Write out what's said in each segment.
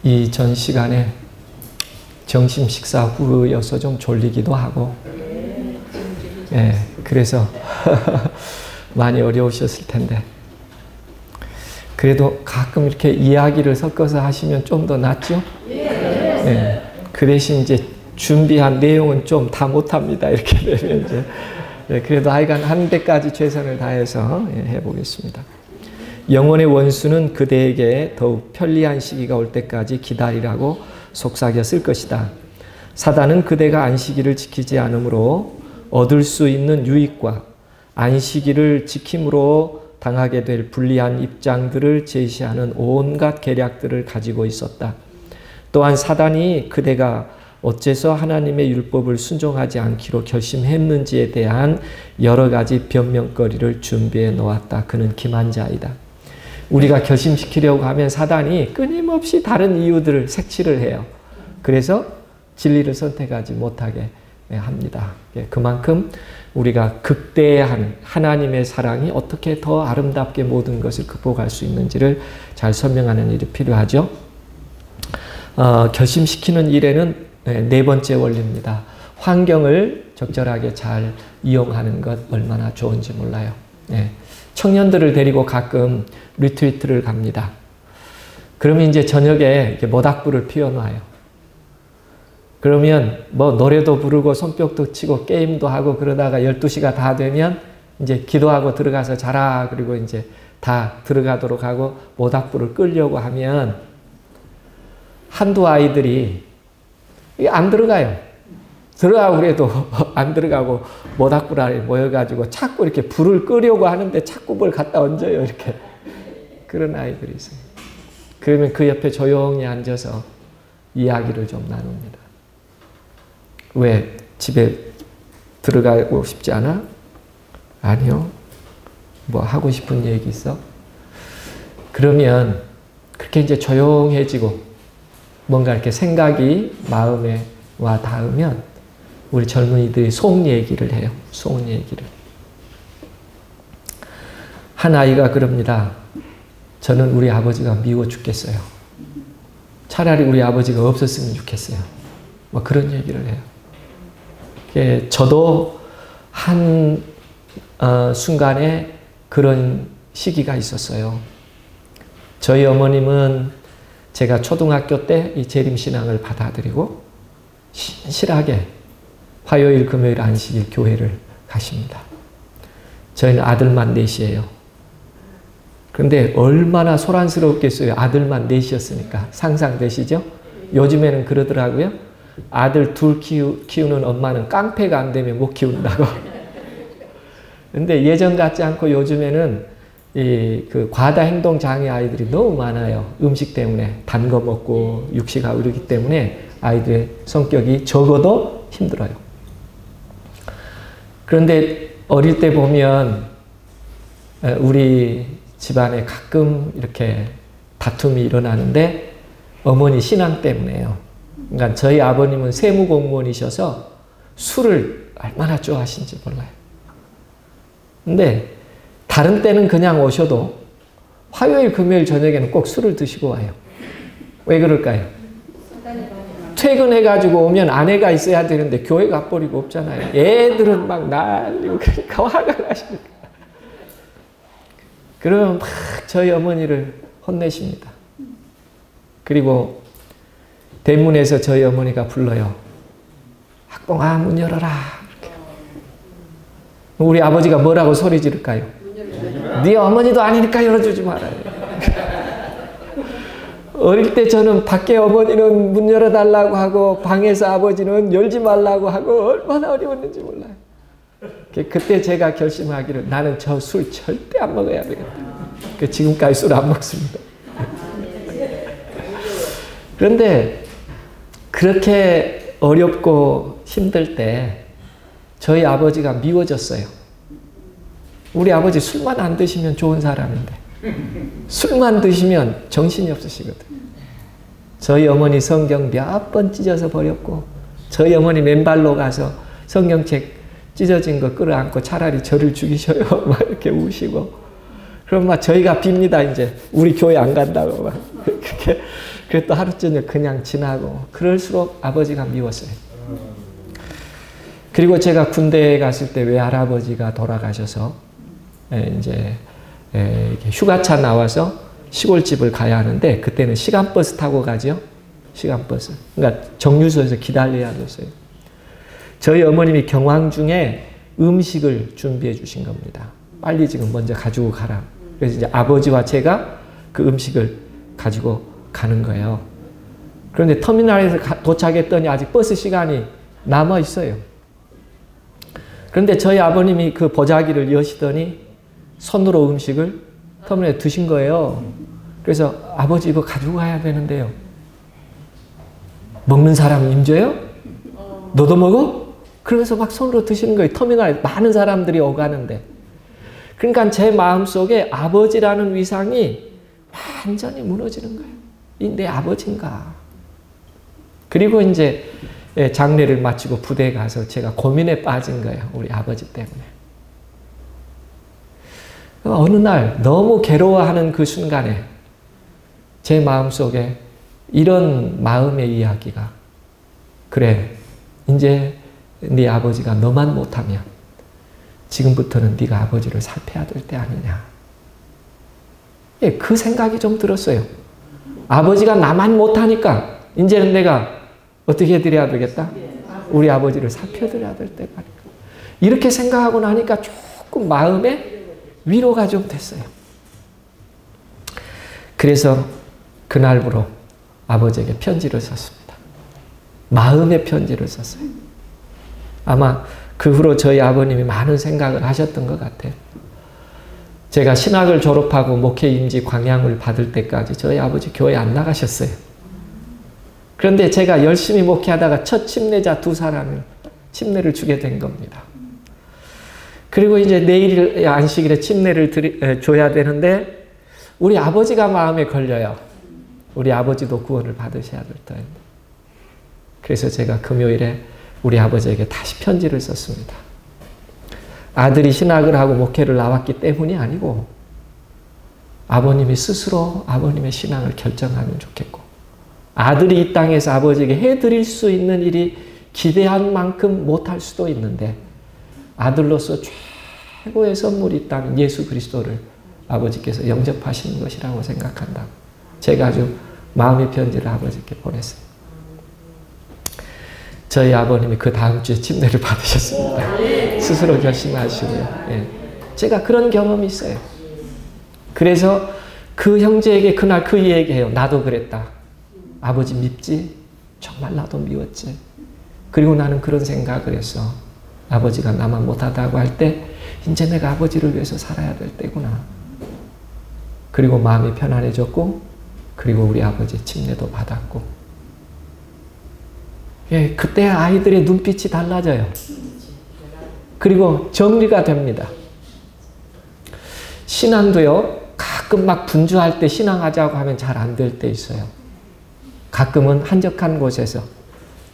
이 전 시간에 점심 식사 후여서 좀 졸리기도 하고, 예, 그래서 많이 어려우셨을 텐데, 그래도 가끔 이렇게 이야기를 섞어서 하시면 좀 더 낫죠? 예, 그 대신 이제 준비한 내용은 좀 다 못합니다. 이렇게 되면 이제. 예, 그래도 하여간 한 데까지 최선을 다해서 해보겠습니다. 영혼의 원수는 그대에게 더욱 편리한 시기가 올 때까지 기다리라고 속삭였을 것이다. 사단은 그대가 안식일을 지키지 않으므로 얻을 수 있는 유익과 안식일을 지킴으로 당하게 될 불리한 입장들을 제시하는 온갖 계략들을 가지고 있었다. 또한 사단이 그대가 어째서 하나님의 율법을 순종하지 않기로 결심했는지에 대한 여러 가지 변명거리를 준비해 놓았다. 그는 기만자이다. 우리가 결심시키려고 하면 사단이 끊임없이 다른 이유들을 색칠을 해요. 그래서 진리를 선택하지 못하게 합니다. 그만큼 우리가 극대한 하나님의 사랑이 어떻게 더 아름답게 모든 것을 극복할 수 있는지를 잘 설명하는 일이 필요하죠. 결심시키는 일에는 네 번째 원리입니다. 환경을 적절하게 잘 이용하는 것 얼마나 좋은지 몰라요. 청년들을 데리고 가끔 리트리트를 갑니다. 그러면 이제 저녁에 이렇게 모닥불을 피워놔요. 그러면 뭐 노래도 부르고 손뼉도 치고 게임도 하고 그러다가 12시가 다 되면 이제 기도하고 들어가서 자라 그리고 이제 다 들어가도록 하고 모닥불을 끌려고 하면 한두 아이들이 안 들어가요. 들어가고 그래도 안 들어가고 모닥불 아래 모여가지고 자꾸 이렇게 불을 끄려고 하는데 자꾸 뭘 갖다 얹어요. 이렇게. 그런 아이들이 있어요. 그러면 그 옆에 조용히 앉아서 이야기를 좀 나눕니다. 왜 집에 들어가고 싶지 않아? 아니요. 뭐 하고 싶은 얘기 있어? 그러면 그렇게 이제 조용해지고 뭔가 이렇게 생각이 마음에 와 닿으면 우리 젊은이들이 속 얘기를 해요. 속 얘기를. 한 아이가 그럽니다. 저는 우리 아버지가 미워 죽겠어요. 차라리 우리 아버지가 없었으면 좋겠어요. 뭐 그런 얘기를 해요. 저도 한 순간에 그런 시기가 있었어요. 저희 어머님은 제가 초등학교 때 이 재림신앙을 받아들이고 신실하게 화요일, 금요일, 안식일 교회를 가십니다. 저희는 아들만 넷이에요. 그런데 얼마나 소란스럽겠어요. 아들만 넷이었으니까. 상상되시죠? 요즘에는 그러더라고요. 아들 둘 키우는 엄마는 깡패가 안 되면 못 키운다고. 근데 예전 같지 않고 요즘에는 그 과다 행동 장애 아이들이 너무 많아요. 음식 때문에 단 거 먹고 육식하고 이러기 때문에 아이들의 성격이 적어도 힘들어요. 그런데 어릴 때 보면 우리 집안에 가끔 이렇게 다툼이 일어나는데 어머니 신앙 때문에요. 그러니까 저희 아버님은 세무공무원이셔서 술을 얼마나 좋아하시는지 몰라요. 근데 다른 때는 그냥 오셔도 화요일, 금요일 저녁에는 꼭 술을 드시고 와요. 왜 그럴까요? 퇴근해가지고 오면 아내가 있어야 되는데 교회 가버리고 없잖아요. 애들은 막 난리고 그러니까 화가 나시니까. 그러면 막 저희 어머니를 혼내십니다. 그리고 대문에서 저희 어머니가 불러요. 학봉아 문 열어라. 이렇게. 우리 아버지가 뭐라고 소리 지를까요? 네 어머니도 아니니까 열어주지 말아요. 어릴 때 저는 밖에 어머니는 문 열어달라고 하고 방에서 아버지는 열지 말라고 하고 얼마나 어려웠는지 몰라요. 그때 제가 결심하기를 나는 저 술 절대 안 먹어야 되겠다. 지금까지 술 안 먹습니다. 그런데 그렇게 어렵고 힘들 때 저희 아버지가 미워졌어요. 우리 아버지 술만 안 드시면 좋은 사람인데 술만 드시면 정신이 없으시거든요. 저희 어머니 성경 몇 번 찢어서 버렸고 저희 어머니 맨발로 가서 성경책 찢어진 거 끌어안고 차라리 저를 죽이셔요. 막 이렇게 우시고 그럼 막 저희가 빕니다. 이제 우리 교회 안 간다고 막 그렇게. 그래도 하루 저녁 그냥 지나고 그럴수록 아버지가 미웠어요. 그리고 제가 군대에 갔을 때 외할아버지가 돌아가셔서 이제 휴가차 나와서 시골집을 가야 하는데 그때는 시간버스 타고 가죠. 시간버스. 그러니까 정류소에서 기다려야 됐어요. 저희 어머님이 경황 중에 음식을 준비해 주신 겁니다. 빨리 지금 먼저 가지고 가라. 그래서 이제 아버지와 제가 그 음식을 가지고 가는 거예요. 그런데 터미널에서 도착했더니 아직 버스 시간이 남아 있어요. 그런데 저희 아버님이 그 보자기를 여시더니 손으로 음식을 터미널에 드신 거예요. 그래서 아버지 이거 가지고 가야 되는데요. 먹는 사람 임줘요? 너도 먹어? 그러면서 막 손으로 드시는 거예요. 터미널에 많은 사람들이 오가는데. 그러니까 제 마음속에 아버지라는 위상이 완전히 무너지는 거예요. 이 내 아버지인가? 그리고 이제 장례를 마치고 부대에 가서 제가 고민에 빠진 거예요. 우리 아버지 때문에. 어느 날 너무 괴로워하는 그 순간에 제 마음속에 이런 마음의 이야기가 그래 이제 네 아버지가 너만 못하면 지금부터는 네가 아버지를 살펴야 될 때 아니냐. 그 생각이 좀 들었어요. 아버지가 나만 못하니까 이제는 내가 어떻게 해드려야 되겠다? 우리 아버지를 살펴드려야 될 때가 아닐까. 이렇게 생각하고 나니까 조금 마음에 위로가 좀 됐어요. 그래서 그날부로 아버지에게 편지를 썼습니다. 마음의 편지를 썼어요. 아마 그 후로 저희 아버님이 많은 생각을 하셨던 것 같아요. 제가 신학을 졸업하고 목회 임지 광양을 받을 때까지 저희 아버지 교회 안 나가셨어요. 그런데 제가 열심히 목회하다가 첫 침례자 2사람을 침례를 주게 된 겁니다. 그리고 이제 내일 안식일에 침례를 줘야 되는데 우리 아버지가 마음에 걸려요. 우리 아버지도 구원을 받으셔야 될 터인데. 그래서 제가 금요일에 우리 아버지에게 다시 편지를 썼습니다. 아들이 신학을 하고 목회를 나왔기 때문이 아니고 아버님이 스스로 아버님의 신앙을 결정하면 좋겠고 아들이 이 땅에서 아버지에게 해드릴 수 있는 일이 기대한 만큼 못할 수도 있는데 아들로서 최고의 선물이 있다면 예수 그리스도를 아버지께서 영접하시는 것이라고 생각한다. 제가 아주 마음의 편지를 아버지께 보냈어요. 저희 아버님이 그 다음 주에 침례를 받으셨습니다. 스스로 결심하시고요. 예. 제가 그런 경험이 있어요. 그래서 그 형제에게 그날 그 얘기해요. 나도 그랬다. 아버지 밉지? 정말 나도 미웠지. 그리고 나는 그런 생각을 했어. 아버지가 나만 못하다고 할 때 이제 내가 아버지를 위해서 살아야 될 때구나. 그리고 마음이 편안해졌고 그리고 우리 아버지 침례도 받았고 예, 그때 아이들의 눈빛이 달라져요. 그리고 정리가 됩니다. 신앙도요, 가끔 막 분주할 때 신앙하자고 하면 잘 안 될 때 있어요. 가끔은 한적한 곳에서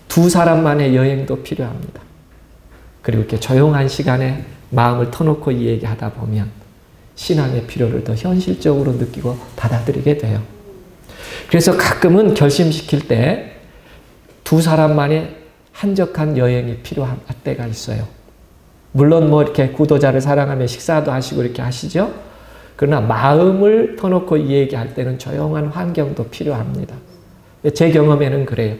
2사람만의 여행도 필요합니다. 그리고 이렇게 조용한 시간에 마음을 터놓고 이 얘기하다 보면 신앙의 필요를 더 현실적으로 느끼고 받아들이게 돼요. 그래서 가끔은 결심시킬 때 2사람만의 한적한 여행이 필요할 때가 있어요. 물론 뭐 이렇게 구도자를 사랑하며 식사도 하시고 이렇게 하시죠. 그러나 마음을 터놓고 이 얘기할 때는 조용한 환경도 필요합니다. 제 경험에는 그래요.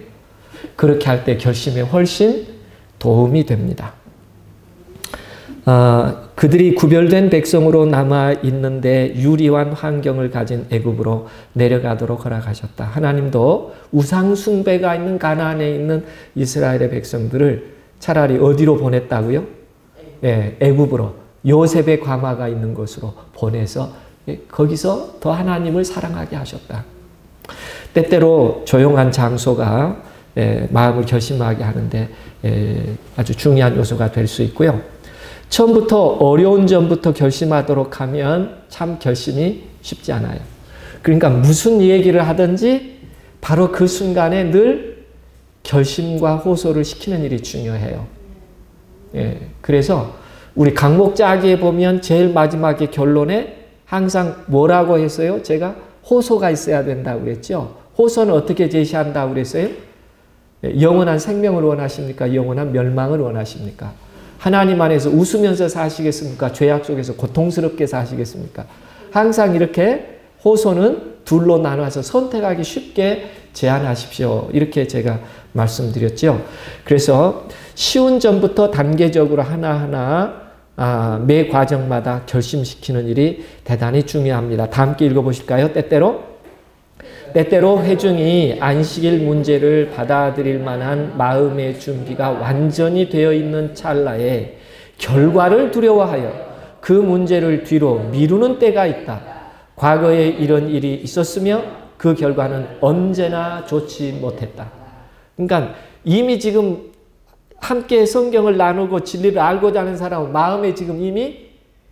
그렇게 할 때 결심에 훨씬 도움이 됩니다. 그들이 구별된 백성으로 남아있는데 유리한 환경을 가진 애굽으로 내려가도록 허락하셨다. 하나님도 우상 숭배가 있는 가나안에 있는 이스라엘의 백성들을 차라리 어디로 보냈다고요? 예, 애굽으로 요셉의 광화가 있는 곳으로 보내서 거기서 더 하나님을 사랑하게 하셨다. 때때로 조용한 장소가 마음을 결심하게 하는데 아주 중요한 요소가 될 수 있고요. 처음부터 어려운 점부터 결심하도록 하면 참 결심이 쉽지 않아요. 그러니까 무슨 얘기를 하든지 바로 그 순간에 늘 결심과 호소를 시키는 일이 중요해요. 예, 그래서 우리 강목자기에 보면 제일 마지막에 결론에 항상 뭐라고 했어요? 제가 호소가 있어야 된다고 그랬죠. 호소는 어떻게 제시한다고 그랬어요? 영원한 생명을 원하십니까? 영원한 멸망을 원하십니까? 하나님 안에서 웃으면서 사시겠습니까? 죄악 속에서 고통스럽게 사시겠습니까? 항상 이렇게 호소는 둘로 나눠서 선택하기 쉽게 제안하십시오. 이렇게 제가 말씀드렸죠. 그래서 쉬운 점부터 단계적으로 하나하나 매 과정마다 결심시키는 일이 대단히 중요합니다. 다 함께 읽어보실까요? 때때로 회중이 안식일 문제를 받아들일 만한 마음의 준비가 완전히 되어 있는 찰나에 결과를 두려워하여 그 문제를 뒤로 미루는 때가 있다. 과거에 이런 일이 있었으며 그 결과는 언제나 좋지 못했다. 그러니까 이미 지금 함께 성경을 나누고 진리를 알고자 하는 사람은 마음에 지금 이미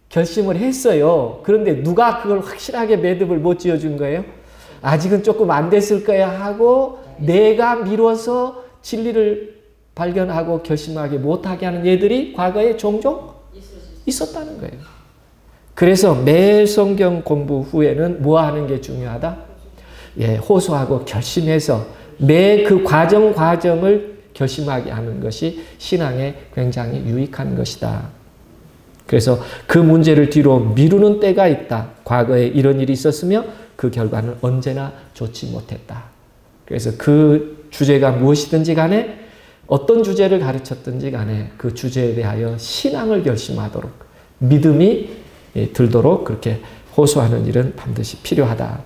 결심을 했어요. 그런데 누가 그걸 확실하게 매듭을 못 지어준 거예요? 아직은 조금 안 됐을 거야 하고 내가 미뤄서 진리를 발견하고 결심하게 못하게 하는 예들이 과거에 종종 있었다는 거예요. 그래서 매 성경 공부 후에는 뭐 하는 게 중요하다? 호소하고 결심해서 매 그 과정을 결심하게 하는 것이 신앙에 굉장히 유익한 것이다. 그래서 그 문제를 뒤로 미루는 때가 있다. 과거에 이런 일이 있었으며 그 결과는 언제나 좋지 못했다. 그래서 그 주제가 무엇이든지 간에 어떤 주제를 가르쳤든지 간에 그 주제에 대하여 신앙을 결심하도록 믿음이 들도록 그렇게 호소하는 일은 반드시 필요하다.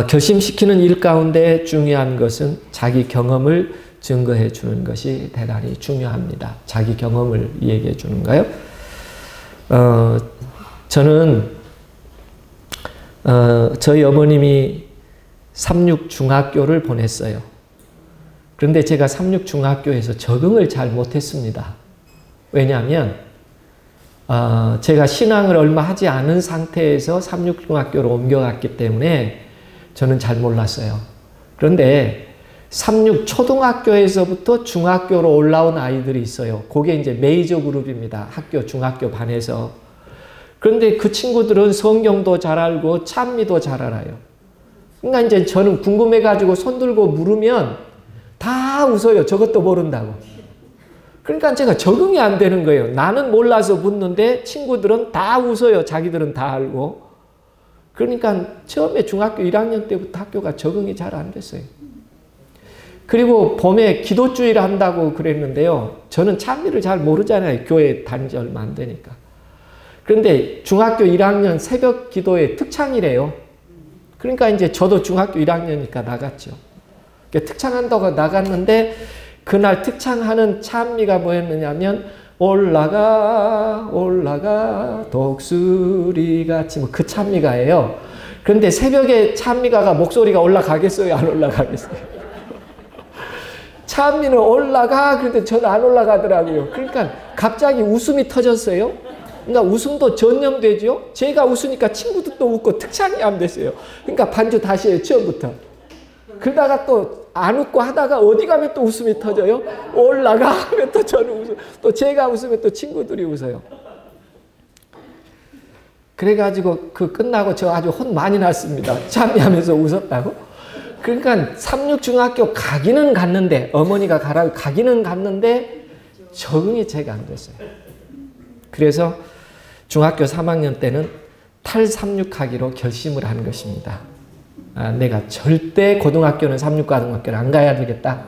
결심시키는 일 가운데 중요한 것은 자기 경험을 증거해 주는 것이 대단히 중요합니다. 자기 경험을 얘기해 주는 거요. 저는 저희 어머님이 삼육중학교를 보냈어요. 그런데 제가 삼육중학교에서 적응을 잘 못했습니다. 왜냐하면 제가 신앙을 얼마 하지 않은 상태에서 삼육중학교로 옮겨갔기 때문에 저는 잘 몰랐어요. 그런데 삼육초등학교에서부터 중학교로 올라온 아이들이 있어요. 그게 이제 메이저 그룹입니다. 학교, 중학교 반에서. 그런데 그 친구들은 성경도 잘 알고 찬미도 잘 알아요. 그러니까 이제 저는 궁금해가지고 손들고 물으면 다 웃어요. 저것도 모른다고. 그러니까 제가 적응이 안 되는 거예요. 나는 몰라서 묻는데 친구들은 다 웃어요. 자기들은 다 알고. 그러니까 처음에 중학교 1학년 때부터 학교가 적응이 잘 안 됐어요. 그리고 봄에 기도주일 한다고 그랬는데요. 저는 찬미를 잘 모르잖아요. 교회 다닌 지 얼마 안 되니까. 그런데 중학교 1학년 새벽 기도회 특창이래요. 그러니까 이제 저도 중학교 1학년이니까 나갔죠. 특창한다고 나갔는데 그날 특창하는 찬미가 뭐였느냐면 올라가 올라가 독수리같이 뭐 그 찬미가예요. 그런데 새벽에 찬미가가 목소리가 올라가겠어요? 안 올라가겠어요? 찬미는 올라가. 그런데 저는 안 올라가더라고요. 그러니까 갑자기 웃음이 터졌어요. 그러니까 웃음도 전염되죠. 제가 웃으니까 친구들도 웃고 특창이 안 됐어요. 그러니까 반주 다시 해요. 처음부터. 그러다가 또 안 웃고 하다가 어디 가면 또 웃음이 터져요. 올라가 하면 또 저는 웃어요. 또 제가 웃으면 또 친구들이 웃어요. 그래가지고 그 끝나고 저 아주 혼 많이 났습니다. 참여하면서 웃었다고. 그러니까 삼육중학교 가기는 갔는데 어머니가 가라고 가기는 갔는데 적응이 제가 안 됐어요. 그래서 중학교 3학년 때는 탈삼육하기로 결심을 한 것입니다. 내가 절대 고등학교는 삼육고등학교를 안 가야 되겠다.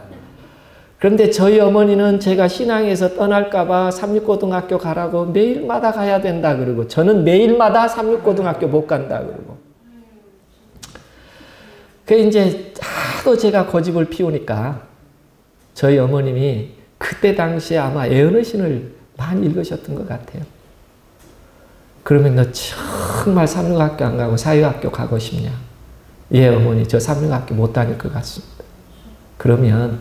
그런데 저희 어머니는 제가 신앙에서 떠날까봐 삼육고등학교 가라고 매일마다 가야 된다 그러고 저는 매일마다 삼육고등학교 못 간다 그러고. 그 이제 하도 제가 고집을 피우니까 저희 어머님이 그때 당시에 아마 애언어신을 많이 읽으셨던 것 같아요. 그러면 너 정말 삼육학교 안 가고 사유학교 가고 싶냐? 예, 어머니, 저 삼육학교 못 다닐 것 같습니다. 그러면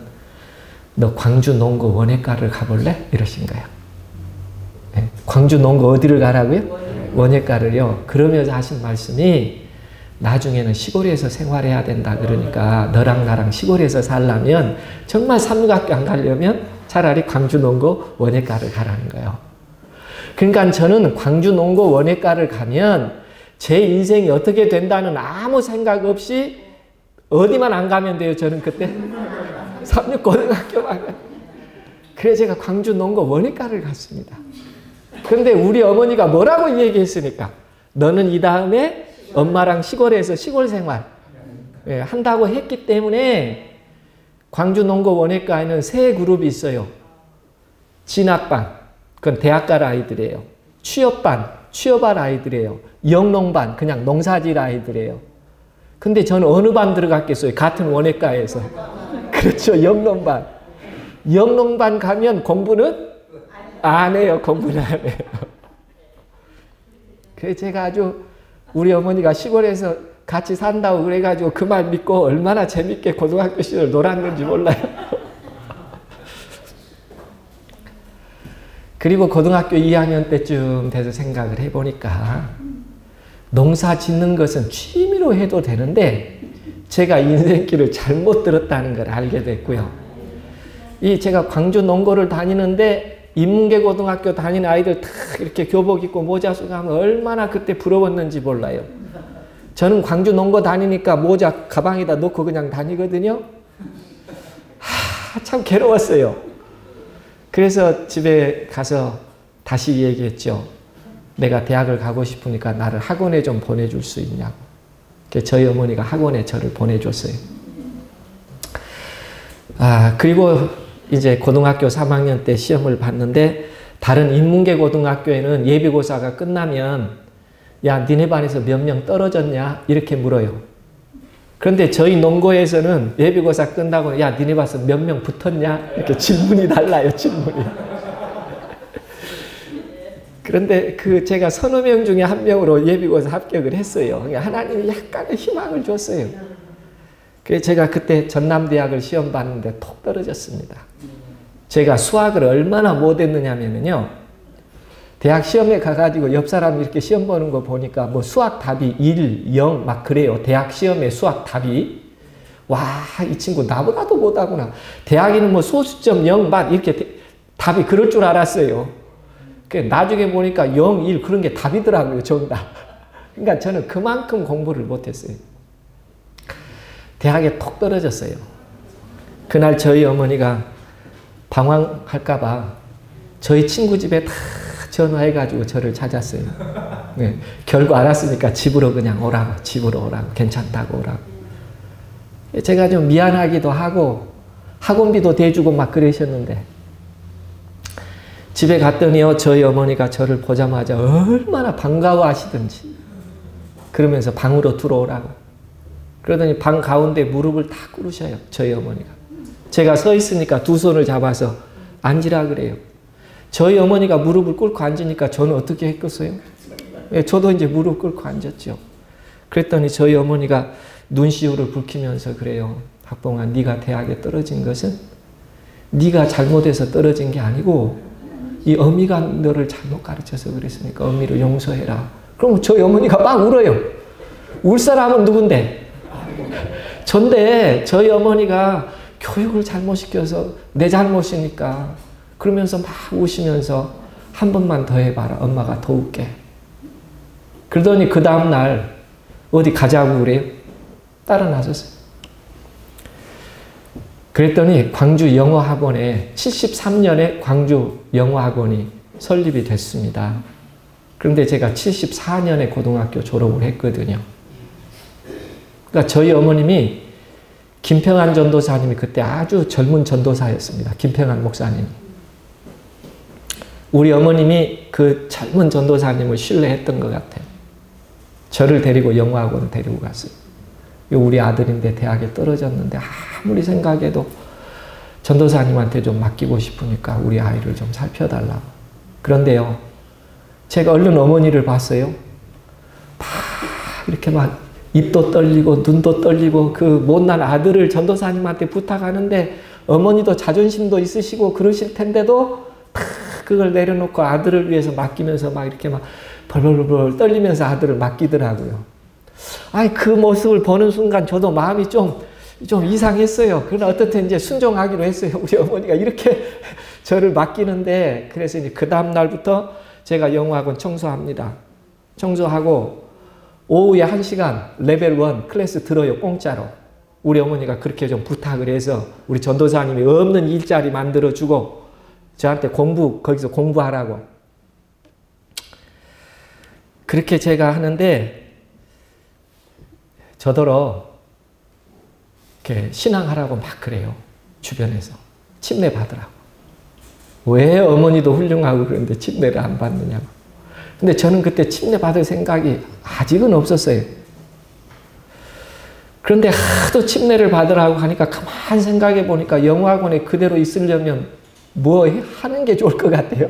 너 광주 농고 원예과를 가볼래? 이러신 거예요. 네? 광주 농고 어디를 가라고요? 원예과를요. 그러면서 하신 말씀이 나중에는 시골에서 생활해야 된다 그러니까 너랑 나랑 시골에서 살려면 정말 삼육학교 안 가려면 차라리 광주 농고 원예과를 가라는 거예요. 그러니까 저는 광주 농고 원예과를 가면 제 인생이 어떻게 된다는 아무 생각 없이 어디만 안 가면 돼요, 저는 그때? 삼육고등학교만. 그래서 제가 광주 농고 원예과를 갔습니다. 그런데 우리 어머니가 뭐라고 얘기했습니까? 너는 이 다음에 엄마랑 시골에서 시골 생활 한다고 했기 때문에 광주 농고 원예과에는 세 그룹이 있어요. 진학반, 그건 대학 갈 아이들이에요. 취업반, 취업할 아이들이에요. 영농반, 그냥 농사질 아이들이에요. 근데 저는 어느 반 들어갔겠어요? 같은 원예과에서. 그렇죠, 영농반. 영농반 가면 공부는 안 해요, 공부는 안 해요. 그래서 제가 아주 우리 어머니가 시골에서 같이 산다고 그래가지고 그 말 믿고 얼마나 재밌게 고등학교 시절 놀았는지 몰라요. 그리고 고등학교 2학년 때쯤 돼서 생각을 해보니까 농사 짓는 것은 취미로 해도 되는데 제가 인생길을 잘못 들었다는 걸 알게 됐고요. 제가 광주 농고를 다니는데 인문계 고등학교 다니는 아이들 다 이렇게 교복 입고 모자 쓰고 하면 얼마나 그때 부러웠는지 몰라요. 저는 광주 농고 다니니까 모자 가방에다 놓고 그냥 다니거든요. 참 괴로웠어요. 그래서 집에 가서 다시 얘기했죠. 내가 대학을 가고 싶으니까 나를 학원에 좀 보내줄 수 있냐고. 저희 어머니가 학원에 저를 보내줬어요. 그리고 이제 고등학교 3학년 때 시험을 봤는데 다른 인문계 고등학교에는 예비고사가 끝나면 야, 니네 반에서 몇 명 떨어졌냐? 이렇게 물어요. 그런데 저희 농고에서는 예비고사 끝나고 야, 니네 반에서 몇 명 붙었냐? 이렇게 질문이 달라요, 질문이. 그런데 제가 서너 명 중에 한 명으로 예비고사 합격을 했어요. 그러니까 하나님이 약간의 희망을 줬어요. 그래서 제가 그때 전남대학을 시험 봤는데 톡 떨어졌습니다. 제가 수학을 얼마나 못했느냐면요. 대학 시험에 가가지고 옆 사람이 이렇게 시험 보는 거 보니까 뭐 수학 답이 1, 0 막 그래요. 대학 시험에 수학 답이. 와, 이 친구 나보다도 못하구나. 대학에는 뭐 소수점 0 막 이렇게 답이 그럴 줄 알았어요. 나중에 보니까 0, 1 그런 게 답이더라고요, 정답. 그러니까 저는 그만큼 공부를 못했어요. 대학에 톡 떨어졌어요. 그날 저희 어머니가 방황할까봐 저희 친구 집에 다 전화해가지고 저를 찾았어요. 네, 결국 알았으니까 집으로 그냥 오라고, 집으로 오라고, 괜찮다고 오라고. 제가 좀 미안하기도 하고 학원비도 대주고 막 그러셨는데 집에 갔더니요, 저희 어머니가 저를 보자마자 얼마나 반가워하시던지 그러면서 방으로 들어오라고. 그러더니 방 가운데 무릎을 다 꿇으셔요, 저희 어머니가. 제가 서 있으니까 두 손을 잡아서 앉으라 그래요. 저희 어머니가 무릎을 꿇고 앉으니까 저는 어떻게 했겠어요? 예, 저도 이제 무릎 꿇고 앉았죠. 그랬더니 저희 어머니가 눈시울을 붉히면서 그래요. 학봉아, 네가 대학에 떨어진 것은 네가 잘못해서 떨어진 게 아니고 이 어미가 너를 잘못 가르쳐서 그랬으니까 어미를 용서해라. 그럼 저희 어머니가 막 울어요. 울 사람은 누군데? 전데 저희 어머니가 교육을 잘못 시켜서 내 잘못이니까 그러면서 막 우시면서 한 번만 더 해봐라. 엄마가 도울게. 그러더니 그 다음날 어디 가자고 그래요? 따라 나섰어요. 그랬더니 광주 영어학원에 73년에 광주 영어학원이 설립이 됐습니다. 그런데 제가 74년에 고등학교 졸업을 했거든요. 그러니까 저희 어머님이 김평한 전도사님이 그때 아주 젊은 전도사였습니다. 김평한 목사님이. 우리 어머님이 그 젊은 전도사님을 신뢰했던 것 같아요. 저를 데리고 영어학원 데리고 갔어요. 우리 아들인데 대학에 떨어졌는데 아무리 생각해도 전도사님한테 좀 맡기고 싶으니까 우리 아이를 좀 살펴달라고. 그런데요, 제가 얼른 어머니를 봤어요. 막 이렇게 막 입도 떨리고 눈도 떨리고 그 못난 아들을 전도사님한테 부탁하는데 어머니도 자존심도 있으시고 그러실 텐데도 다 그걸 내려놓고 아들을 위해서 맡기면서 막 이렇게 막 벌벌벌 떨리면서 아들을 맡기더라고요. 아니, 그 모습을 보는 순간 저도 마음이 좀 이상했어요. 그러나 어떻든 이제 순종하기로 했어요. 우리 어머니가 이렇게 저를 맡기는데, 그래서 이제 그 다음 날부터 제가 영어학원 청소합니다. 청소하고 오후에 1시간 레벨 1 클래스 들어요, 공짜로. 우리 어머니가 그렇게 좀 부탁을 해서 우리 전도사님이 없는 일자리 만들어주고 저한테 거기서 공부하라고. 그렇게 제가 하는데 저더러 이렇게 신앙하라고 막 그래요. 주변에서. 침례 받으라고. 왜 어머니도 훌륭하고 그런데 침례를 안 받느냐고. 근데 저는 그때 침례 받을 생각이 아직은 없었어요. 그런데 하도 침례를 받으라고 하니까 가만히 생각해 보니까 영화관에 그대로 있으려면 뭐 하는 게 좋을 것 같아요?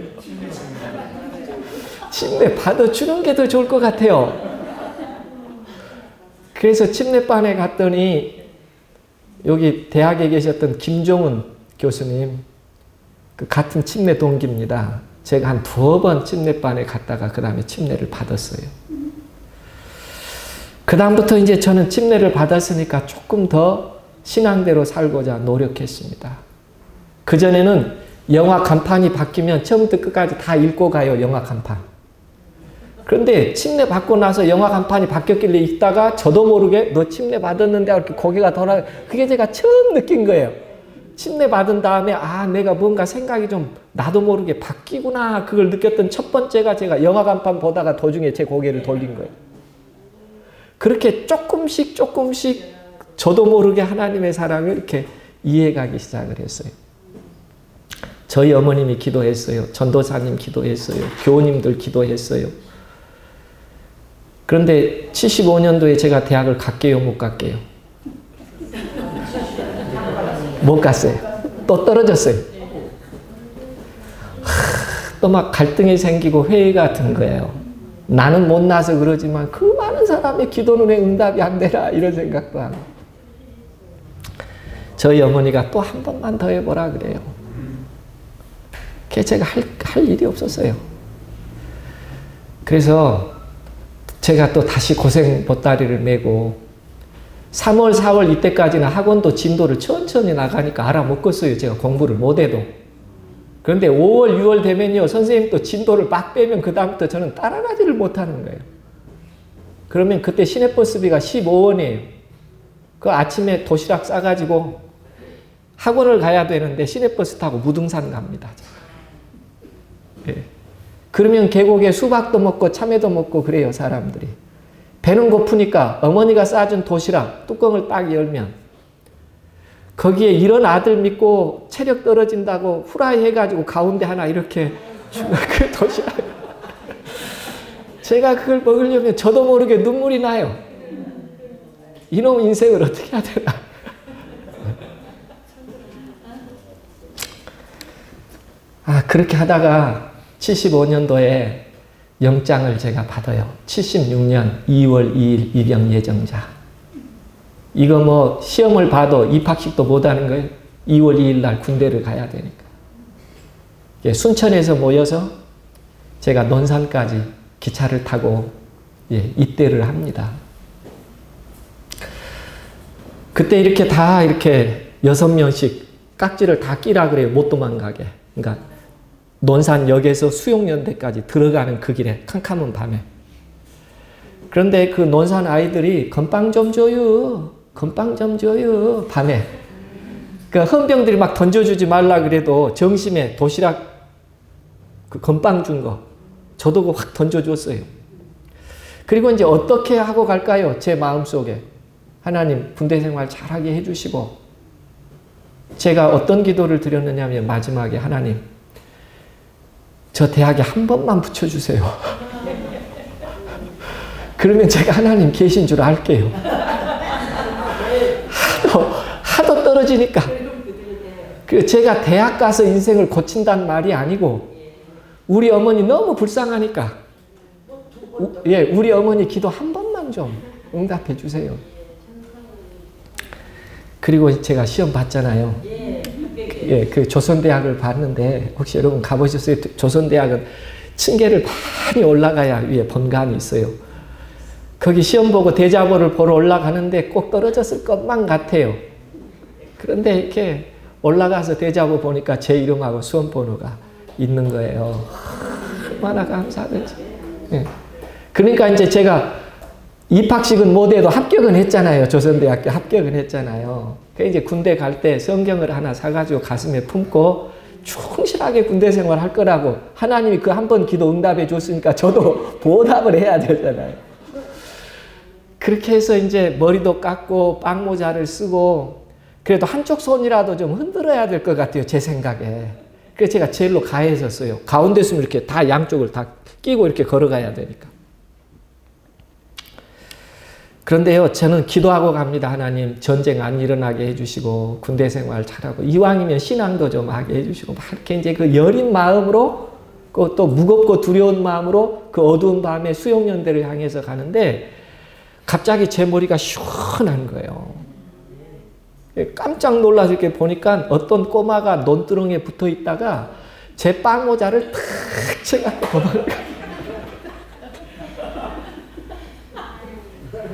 침례 받아주는 게 더 좋을 것 같아요. 그래서 침례반에 갔더니 여기 대학에 계셨던 김종훈 교수님, 그 같은 침례 동기입니다. 제가 한 2번 침례반에 갔다가 그 다음에 침례를 받았어요. 그 다음부터 이제 저는 침례를 받았으니까 조금 더 신앙대로 살고자 노력했습니다. 그전에는 영화 간판이 바뀌면 처음부터 끝까지 다 읽고 가요. 영화 간판. 그런데 침례 받고 나서 영화 간판이 바뀌었길래 읽다가 저도 모르게 너 침례 받았는데 이렇게 고개가 돌아가. 그게 제가 처음 느낀 거예요. 침례 받은 다음에 아 내가 뭔가 생각이 좀 나도 모르게 바뀌구나. 그걸 느꼈던 첫 번째가 제가 영화 간판 보다가 도중에 제 고개를 돌린 거예요. 그렇게 조금씩 저도 모르게 하나님의 사랑을 이렇게 이해가기 시작을 했어요. 저희 어머님이 기도했어요. 전도사님 기도했어요. 교우님들 기도했어요. 그런데 75년도에 제가 대학을 갈게요, 못 갈게요? 못 갔어요. 또 떨어졌어요. 또 막 갈등이 생기고 회의가 든 거예요. 나는 못나서 그러지만 그 많은 사람의 기도는 왜 응답이 안 되나 이런 생각도 하고. 저희 어머니가 또 한 번만 더 해보라 그래요. 그게 제가 할 일이 없었어요. 그래서 제가 또 다시 고생 보따리를 메고 3월, 4월 이때까지는 학원도 진도를 천천히 나가니까 알아먹었어요. 제가 공부를 못해도. 그런데 5월, 6월 되면요. 선생님 또 진도를 막 빼면 그 다음부터 저는 따라가지를 못하는 거예요. 그러면 그때 시내버스비가 15원이에요. 그 아침에 도시락 싸가지고 학원을 가야 되는데 시내버스 타고 무등산 갑니다. 예. 그러면 계곡에 수박도 먹고 참외도 먹고 그래요, 사람들이. 배는 고프니까 어머니가 싸준 도시락 뚜껑을 딱 열면 거기에 이런 아들 믿고 체력 떨어진다고 후라이 해가지고 가운데 하나 이렇게 그 도시락. 제가 그걸 먹으려면 저도 모르게 눈물이 나요. 이놈 인생을 어떻게 해야 되나. 그렇게 하다가 75년도에 영장을 제가 받아요. 76년 2월 2일 입영 예정자. 이거 뭐 시험을 봐도 입학식도 못하는 거예요. 2월 2일 날 군대를 가야 되니까. 순천에서 모여서 제가 논산까지 기차를 타고 입대를 합니다. 그때 이렇게 다 이렇게 6명씩 깍지를 다 끼라 그래요. 못 도망가게. 그러니까 논산역에서 수용연대까지 들어가는 그 길에 캄캄한 밤에. 그런데 그 논산 아이들이 건빵 좀 줘요. 건빵 좀 줘요. 밤에. 그 헌병들이 막 던져주지 말라 그래도 정심에 도시락 그 건빵 준 거 저도 그 확 던져줬어요. 그리고 이제 어떻게 하고 갈까요? 제 마음속에. 하나님 군대 생활 잘하게 해주시고 제가 어떤 기도를 드렸느냐 하면 마지막에 하나님 저 대학에 한 번만 붙여주세요. 그러면 제가 하나님 계신 줄 알게요. 하도 떨어지니까. 제가 대학 가서 인생을 고친다는 말이 아니고 우리 어머니 너무 불쌍하니까 우리 어머니 기도 한 번만 좀 응답해 주세요. 그리고 제가 시험 봤잖아요. 그 조선대학을 봤는데 혹시 여러분 가보셨어요? 조선대학은 층계를 많이 올라가야 위에 본관이 있어요. 거기 시험 보고 대자보를 보러 올라가는데 꼭 떨어졌을 것만 같아요. 그런데 이렇게 올라가서 대자보 보니까 제 이름하고 수험번호가 있는 거예요. 얼마나 감사하든지. 그러니까 이제 제가 입학식은 못해도 합격은 했잖아요. 조선대학교 합격은 했잖아요. 그래서 이제 군대 갈 때 성경을 하나 사가지고 가슴에 품고 충실하게 군대 생활 할 거라고 하나님이 그 한 번 기도 응답해 줬으니까 저도 보답을 해야 되잖아요. 그렇게 해서 이제 머리도 깎고 빵모자를 쓰고 그래도 한쪽 손이라도 좀 흔들어야 될 것 같아요. 제 생각에. 그래서 제가 제일로 가에 섰어요. 가운데 있으면 이렇게 다 양쪽을 다 끼고 이렇게 걸어가야 되니까. 그런데요, 저는 기도하고 갑니다. 하나님, 전쟁 안 일어나게 해주시고, 군대 생활 잘하고, 이왕이면 신앙도 좀 하게 해주시고, 막 이렇게 이제 그 여린 마음으로, 그 또 무겁고 두려운 마음으로 그 어두운 밤에 수용연대를 향해서 가는데, 갑자기 제 머리가 시원한 거예요. 깜짝 놀라서 이렇게 보니까 어떤 꼬마가 논두렁에 붙어 있다가 제 빵모자를 탁 쳐갖고 도망가.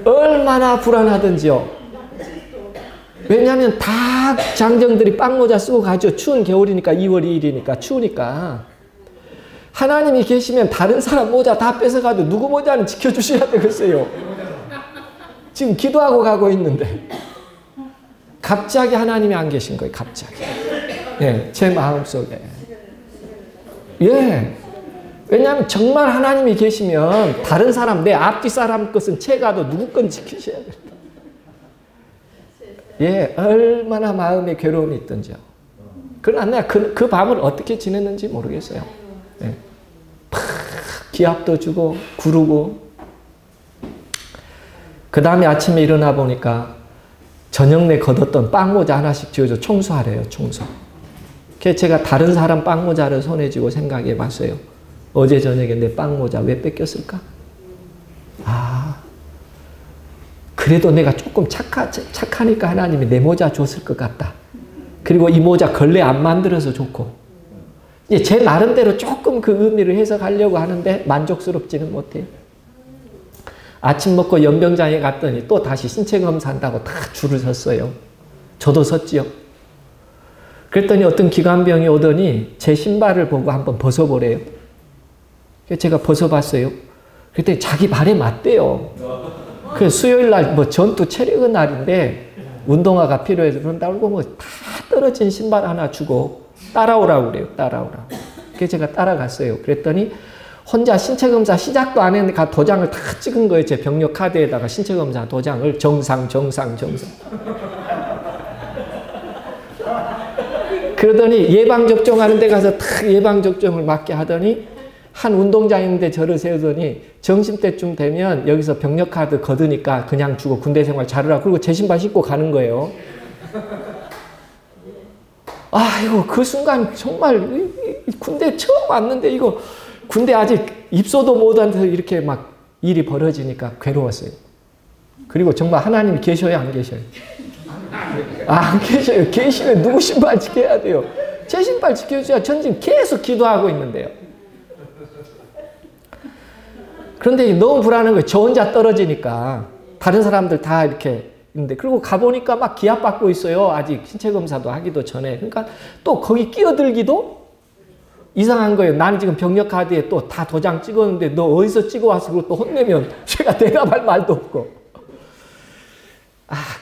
얼마나 불안하던지요. 왜냐하면 다 장정들이 빵모자 쓰고 가죠. 추운 겨울이니까 2월 2일이니까 추우니까. 하나님이 계시면 다른 사람 모자 다 뺏어가도 누구 모자는 지켜주셔야 되겠어요. 지금 기도하고 가고 있는데 갑자기 하나님이 안 계신 거예요. 갑자기. 예, 제 마음속에. 예. 왜냐하면 정말 하나님이 계시면 다른 사람, 내 앞뒤 사람 것은 채가도 누구 건 지키셔야 된다. 예, 얼마나 마음에 괴로움이 있던지요. 그러나 내가 그 밤을 어떻게 지냈는지 모르겠어요. 예. 팍 기합도 주고 구르고 그 다음에 아침에 일어나 보니까 저녁 내 걷었던 빵모자 하나씩 쥐어줘 청소하래요. 청소. 그래서 제가 다른 사람 빵모자를 손에 쥐고 생각해 봤어요. 어제 저녁에 내 빵모자 왜 뺏겼을까? 아, 그래도 내가 조금 착하니까 하나님이 내 모자 줬을 것 같다. 그리고 이 모자 걸레 안 만들어서 좋고. 이제 제 나름대로 조금 그 의미를 해석하려고 하는데 만족스럽지는 못해요. 아침 먹고 연병장에 갔더니 또 다시 신체 검사한다고 다 줄을 섰어요. 저도 섰지요. 그랬더니 어떤 기관병이 오더니 제 신발을 보고 한번 벗어보래요. 그래서 제가 벗어봤어요. 그랬더니 자기 발에 맞대요. 그래서 수요일 날 뭐 전투 체력의 날인데 운동화가 필요해서 그런다고 뭐 다 떨어진 신발 하나 주고 따라오라고 그래요. 따라오라고. 그래서 제가 따라갔어요. 그랬더니 혼자 신체검사 시작도 안 했는데 도장을 다 찍은 거예요. 제 병력 카드에다가 신체검사 도장을 정상. 그러더니 예방접종하는 데 가서 탁 예방접종을 맞게 하더니 한 운동장인데 저를 세우더니 점심때쯤 되면 여기서 병력카드 거두니까 그냥 주고 군대 생활 잘하라. 그리고 제 신발 신고 가는 거예요. 아이고 그 순간 정말 군대 처음 왔는데 이거 군대 아직 입소도 못한데서 이렇게 막 일이 벌어지니까 괴로웠어요. 그리고 정말 하나님이 계셔요? 안 계셔요? 안 계셔요. 계시면 누구 신발 지켜야 돼요? 제 신발 지켜줘야 전 지금 계속 기도하고 있는데요. 그런데 너무 불안한 거예요. 저 혼자 떨어지니까. 다른 사람들 다 이렇게 있는데. 그리고 가보니까 막 기합받고 있어요. 아직 신체검사도 하기도 전에. 그러니까 또 거기 끼어들기도 이상한 거예요. 나는 지금 병력카드에 또 다 도장 찍었는데 너 어디서 찍어와서 그걸 또 혼내면 제가 대답할 말도 없고.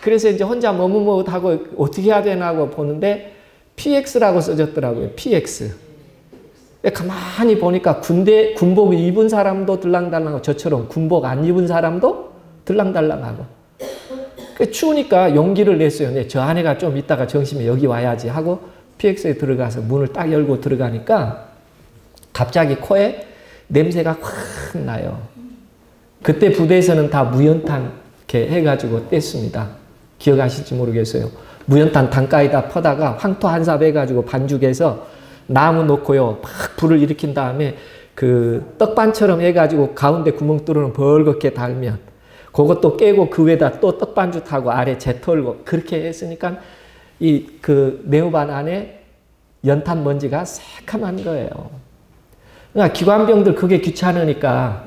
그래서 이제 혼자 머뭇머뭇하고 어떻게 해야 되나 하고 보는데 PX라고 써졌더라고요. PX. 가만히 보니까 군복 입은 사람도 들랑달랑하고 저처럼 군복 안 입은 사람도 들랑달랑하고. 추우니까 용기를 냈어요. 네, 저 아내가 좀 있다가 정심에 여기 와야지 하고 PX에 들어가서 문을 딱 열고 들어가니까 갑자기 코에 냄새가 확 나요. 그때 부대에서는 다 무연탄 이렇게 해가지고 뗐습니다. 기억하실지 모르겠어요. 무연탄 단가에다 퍼다가 황토 한 삽 해가지고 반죽해서 나무 놓고요. 막 불을 일으킨 다음에 그 떡반처럼 해가지고 가운데 구멍 뚫어놓은 벌겋게 달면 그것도 깨고 그 위에다 또 떡반죽 하고 아래 재 털고 그렇게 했으니까 이 그 네오반 안에 연탄 먼지가 새카만 거예요. 그러니까 기관병들 그게 귀찮으니까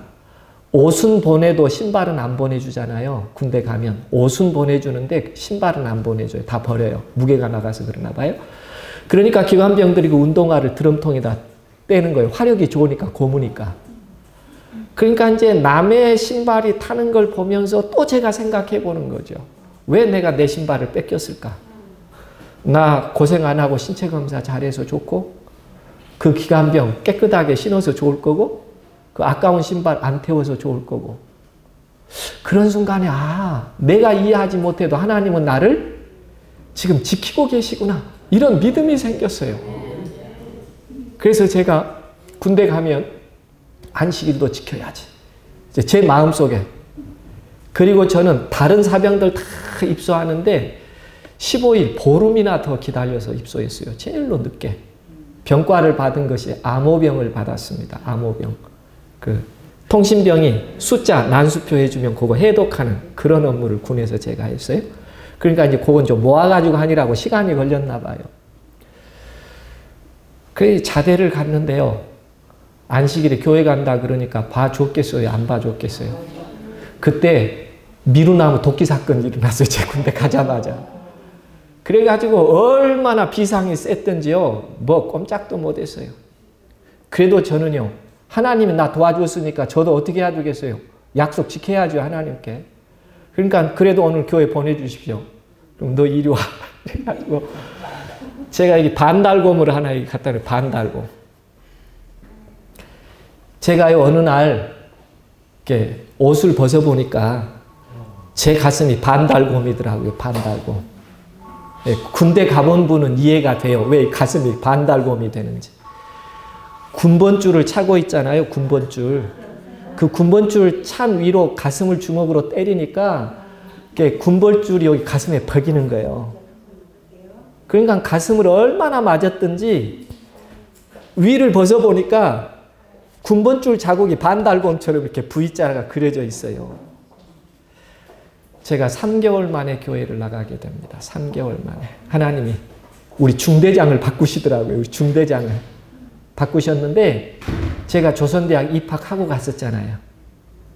옷은 보내도 신발은 안 보내주잖아요. 군대 가면 옷은 보내주는데 신발은 안 보내줘요. 다 버려요. 무게가 나가서 그러나 봐요. 그러니까 기관병들이 그 운동화를 드럼통에다 떼는 거예요. 화력이 좋으니까 고무니까. 그러니까 이제 남의 신발이 타는 걸 보면서 또 제가 생각해 보는 거죠. 왜 내가 내 신발을 뺏겼을까? 나 고생 안 하고 신체 검사 잘해서 좋고, 그 기관병 깨끗하게 신어서 좋을 거고, 그 아까운 신발 안 태워서 좋을 거고. 그런 순간에 내가 이해하지 못해도 하나님은 나를 지금 지키고 계시구나. 이런 믿음이 생겼어요. 그래서 제가 군대 가면 안식일도 지켜야지. 제 마음속에. 그리고 저는 다른 사병들 다 입소하는데 15일 보름이나 더 기다려서 입소했어요. 제일로 늦게. 병과를 받은 것이 암호병을 받았습니다. 암호병. 그 통신병이 숫자 난수표 해주면 그거 해독하는 그런 업무를 군에서 제가 했어요. 그러니까 이제 그건 좀 모아가지고 하느라고 시간이 걸렸나 봐요. 그래서 자대를 갔는데요. 안식일에 교회 간다 그러니까 봐줬겠어요? 안 봐줬겠어요? 그때 미루나무 도끼 사건이 일어났어요. 제 군대 가자마자. 그래가지고 얼마나 비상이 셌던지요. 뭐 꼼짝도 못했어요. 그래도 저는요. 하나님이 나 도와줬으니까 저도 어떻게 해야 되겠어요? 약속 지켜야죠. 하나님께. 그러니까 그래도 오늘 교회 보내주십시오. 그럼 너 이리 와. 그래가지고 제가 여기 반달곰을 하나 갖다 놔요. 반달곰. 제가요 어느 날 이렇게 옷을 벗어보니까 제 가슴이 반달곰이더라고요. 반달곰. 네, 군대 가본 분은 이해가 돼요. 왜 가슴이 반달곰이 되는지. 군번줄을 차고 있잖아요. 군번줄. 그 군번줄 찬 위로 가슴을 주먹으로 때리니까 군번줄이 여기 가슴에 박이는 거예요. 그러니까 가슴을 얼마나 맞았든지 위를 벗어보니까 군번줄 자국이 반달곰처럼 이렇게 V자가 그려져 있어요. 제가 3개월 만에 교회를 나가게 됩니다. 3개월 만에. 하나님이 우리 중대장을 바꾸시더라고요. 우리 중대장을 바꾸셨는데 제가 조선대학 입학하고 갔었잖아요.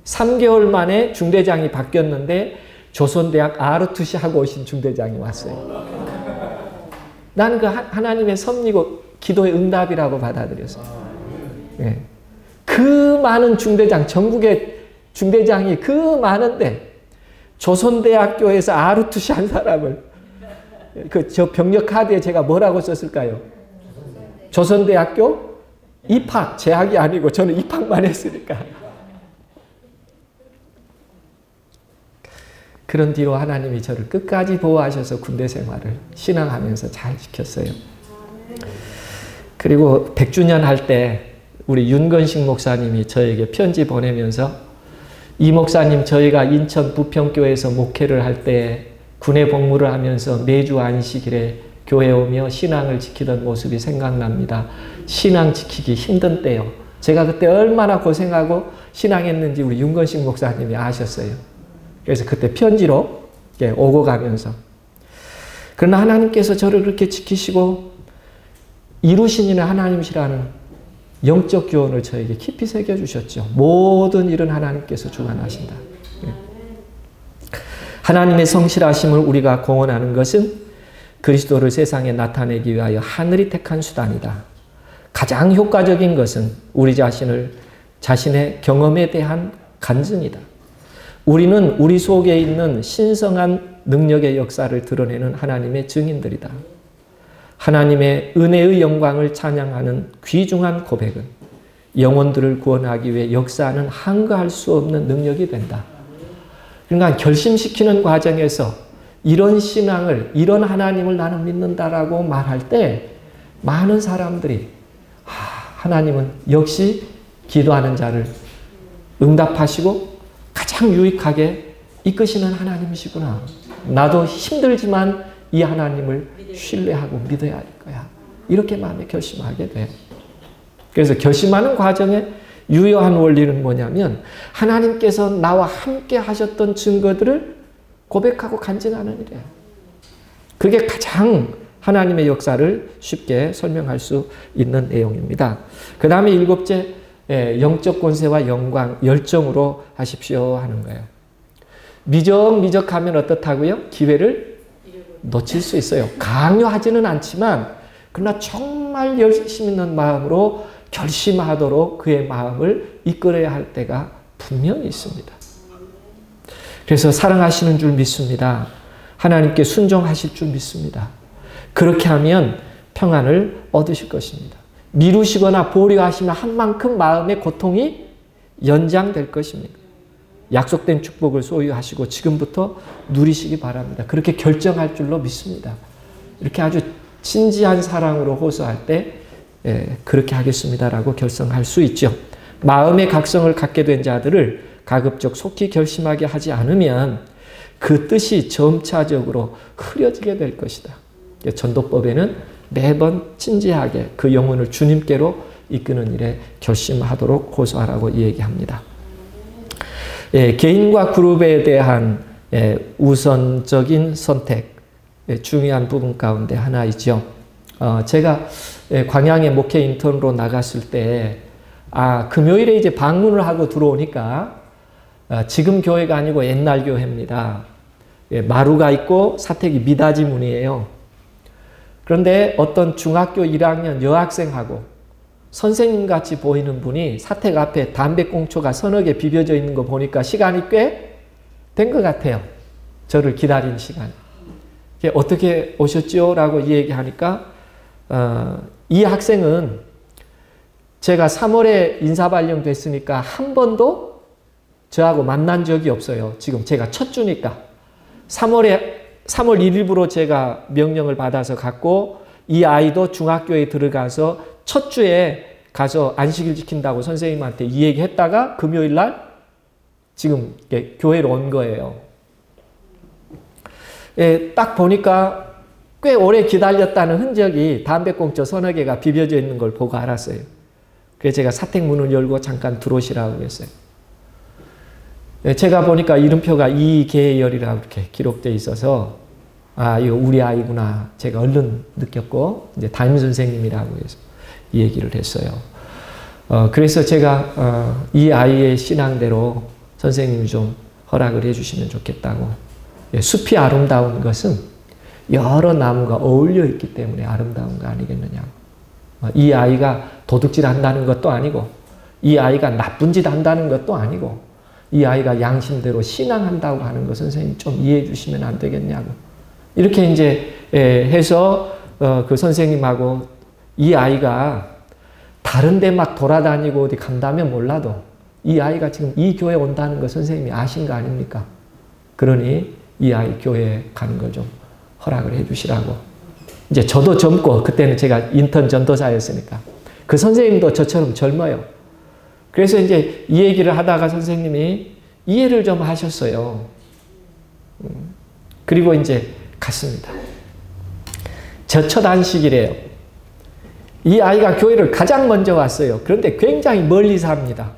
3개월 만에 중대장이 바뀌었는데 조선대학 ROTC 하고 오신 중대장이 왔어요. 나는 그 하나님의 섭리고 기도의 응답이라고 받아들였어요. 네. 그 많은 중대장, 전국의 중대장이 그 많은데 조선대학교에서 ROTC 한 사람을 저 병력 카드에 제가 뭐라고 썼을까요? 조선대학교 입학, 재학이 아니고 저는 입학만 했으니까. 그런 뒤로 하나님이 저를 끝까지 보호하셔서 군대 생활을 신앙하면서 잘 지켰어요. 그리고 100주년 할 때 우리 윤건식 목사님이 저에게 편지 보내면서 이 목사님 저희가 인천 부평교회에서 목회를 할 때 군에 복무를 하면서 매주 안식일에 교회 오며 신앙을 지키던 모습이 생각납니다. 신앙 지키기 힘든 때요. 제가 그때 얼마나 고생하고 신앙했는지 우리 윤건식 목사님이 아셨어요. 그래서 그때 편지로 오고 가면서. 그러나 하나님께서 저를 그렇게 지키시고 이루신 이는 하나님이시라는 영적 교훈을 저에게 깊이 새겨주셨죠. 모든 일은 하나님께서 주관하신다. 하나님의 성실하심을 우리가 공언하는 것은 그리스도를 세상에 나타내기 위하여 하늘이 택한 수단이다. 가장 효과적인 것은 우리 자신의 경험에 대한 간증이다. 우리는 우리 속에 있는 신성한 능력의 역사를 드러내는 하나님의 증인들이다. 하나님의 은혜의 영광을 찬양하는 귀중한 고백은 영혼들을 구원하기 위해 역사하는 한가할 수 없는 능력이 된다. 그러니까 결심시키는 과정에서 이런 신앙을, 이런 하나님을 나는 믿는다라고 말할 때 많은 사람들이 하나님은 역시 기도하는 자를 응답하시고 가장 유익하게 이끄시는 하나님이시구나. 나도 힘들지만 이 하나님을 신뢰하고 믿어야 할 거야. 이렇게 마음에 결심하게 돼요. 그래서 결심하는 과정에 유효한 원리는 뭐냐면 하나님께서 나와 함께 하셨던 증거들을 고백하고 간증하는 일이에요. 그게 가장 하나님의 역사를 쉽게 설명할 수 있는 내용입니다. 그 다음에 7째, 영적 권세와 영광, 열정으로 하십시오 하는 거예요. 미적미적하면 어떻다고요? 기회를 놓칠 수 있어요. 강요하지는 않지만 그러나 정말 열심 있는 마음으로 결심하도록 그의 마음을 이끌어야 할 때가 분명히 있습니다. 그래서 사랑하시는 줄 믿습니다. 하나님께 순종하실 줄 믿습니다. 그렇게 하면 평안을 얻으실 것입니다. 미루시거나 보류하시면 한 만큼 마음의 고통이 연장될 것입니다. 약속된 축복을 소유하시고 지금부터 누리시기 바랍니다. 그렇게 결정할 줄로 믿습니다. 이렇게 아주 진지한 사랑으로 호소할 때 그렇게 하겠습니다라고 결정할 수 있죠. 마음의 각성을 갖게 된 자들을 가급적 속히 결심하게 하지 않으면 그 뜻이 점차적으로 흐려지게 될 것이다. 전도법에는 매번 진지하게 그 영혼을 주님께로 이끄는 일에 결심하도록 호소하라고 얘기합니다. 개인과 그룹에 대한 우선적인 선택, 중요한 부분 가운데 하나이죠. 제가 광양에 목회 인턴으로 나갔을 때 금요일에 이제 방문을 하고 들어오니까 지금 교회가 아니고 옛날 교회입니다. 마루가 있고 사택이 미닫이 문이에요. 그런데 어떤 중학교 1학년 여학생하고 선생님같이 보이는 분이 사택 앞에 담배꽁초가 서너 개 비벼져 있는 거 보니까 시간이 꽤 된 것 같아요. 저를 기다린 시간. 어떻게 오셨죠? 라고 얘기하니까 이 학생은 제가 3월에 인사 발령됐으니까 한 번도 저하고 만난 적이 없어요. 지금 제가 첫 주니까. 3월 1일부로 제가 명령을 받아서 갔고 이 아이도 중학교에 들어가서 첫 주에 가서 안식일 지킨다고 선생님한테 이 얘기 했다가 금요일 날 지금 교회로 온 거예요. 딱 보니까 꽤 오래 기다렸다는 흔적이 담배꽁초 서너 개가 비벼져 있는 걸 보고 알았어요. 그래서 제가 사택 문을 열고 잠깐 들어오시라고 했어요. 제가 보니까 이름표가 이계열이라고 이렇게 기록되어 있어서 이거 우리 아이구나. 제가 얼른 느꼈고 이제 담임 선생님이라고 해서 이 얘기를 했어요. 그래서 제가 이 아이의 신앙대로 선생님이 좀 허락을 해주시면 좋겠다고. 숲이 아름다운 것은 여러 나무가 어울려 있기 때문에 아름다운 거 아니겠느냐. 이 아이가 도둑질 한다는 것도 아니고 이 아이가 나쁜 짓 한다는 것도 아니고 이 아이가 양심대로 신앙한다고 하는 거 선생님 좀 이해해 주시면 안 되겠냐고. 이렇게 이제 해서 그 선생님하고 이 아이가 다른 데 막 돌아다니고 어디 간다면 몰라도 이 아이가 지금 이 교회에 온다는 거 선생님이 아신 거 아닙니까? 그러니 이 아이 교회에 가는 걸 좀 허락을 해 주시라고. 이제 저도 젊고 그때는 제가 인턴 전도사였으니까 그 선생님도 저처럼 젊어요. 그래서 이제 이 얘기를 하다가 선생님이 이해를 좀 하셨어요. 그리고 이제 갔습니다. 저 첫 안식일이에요. 이 아이가 교회를 가장 먼저 왔어요. 그런데 굉장히 멀리 삽니다.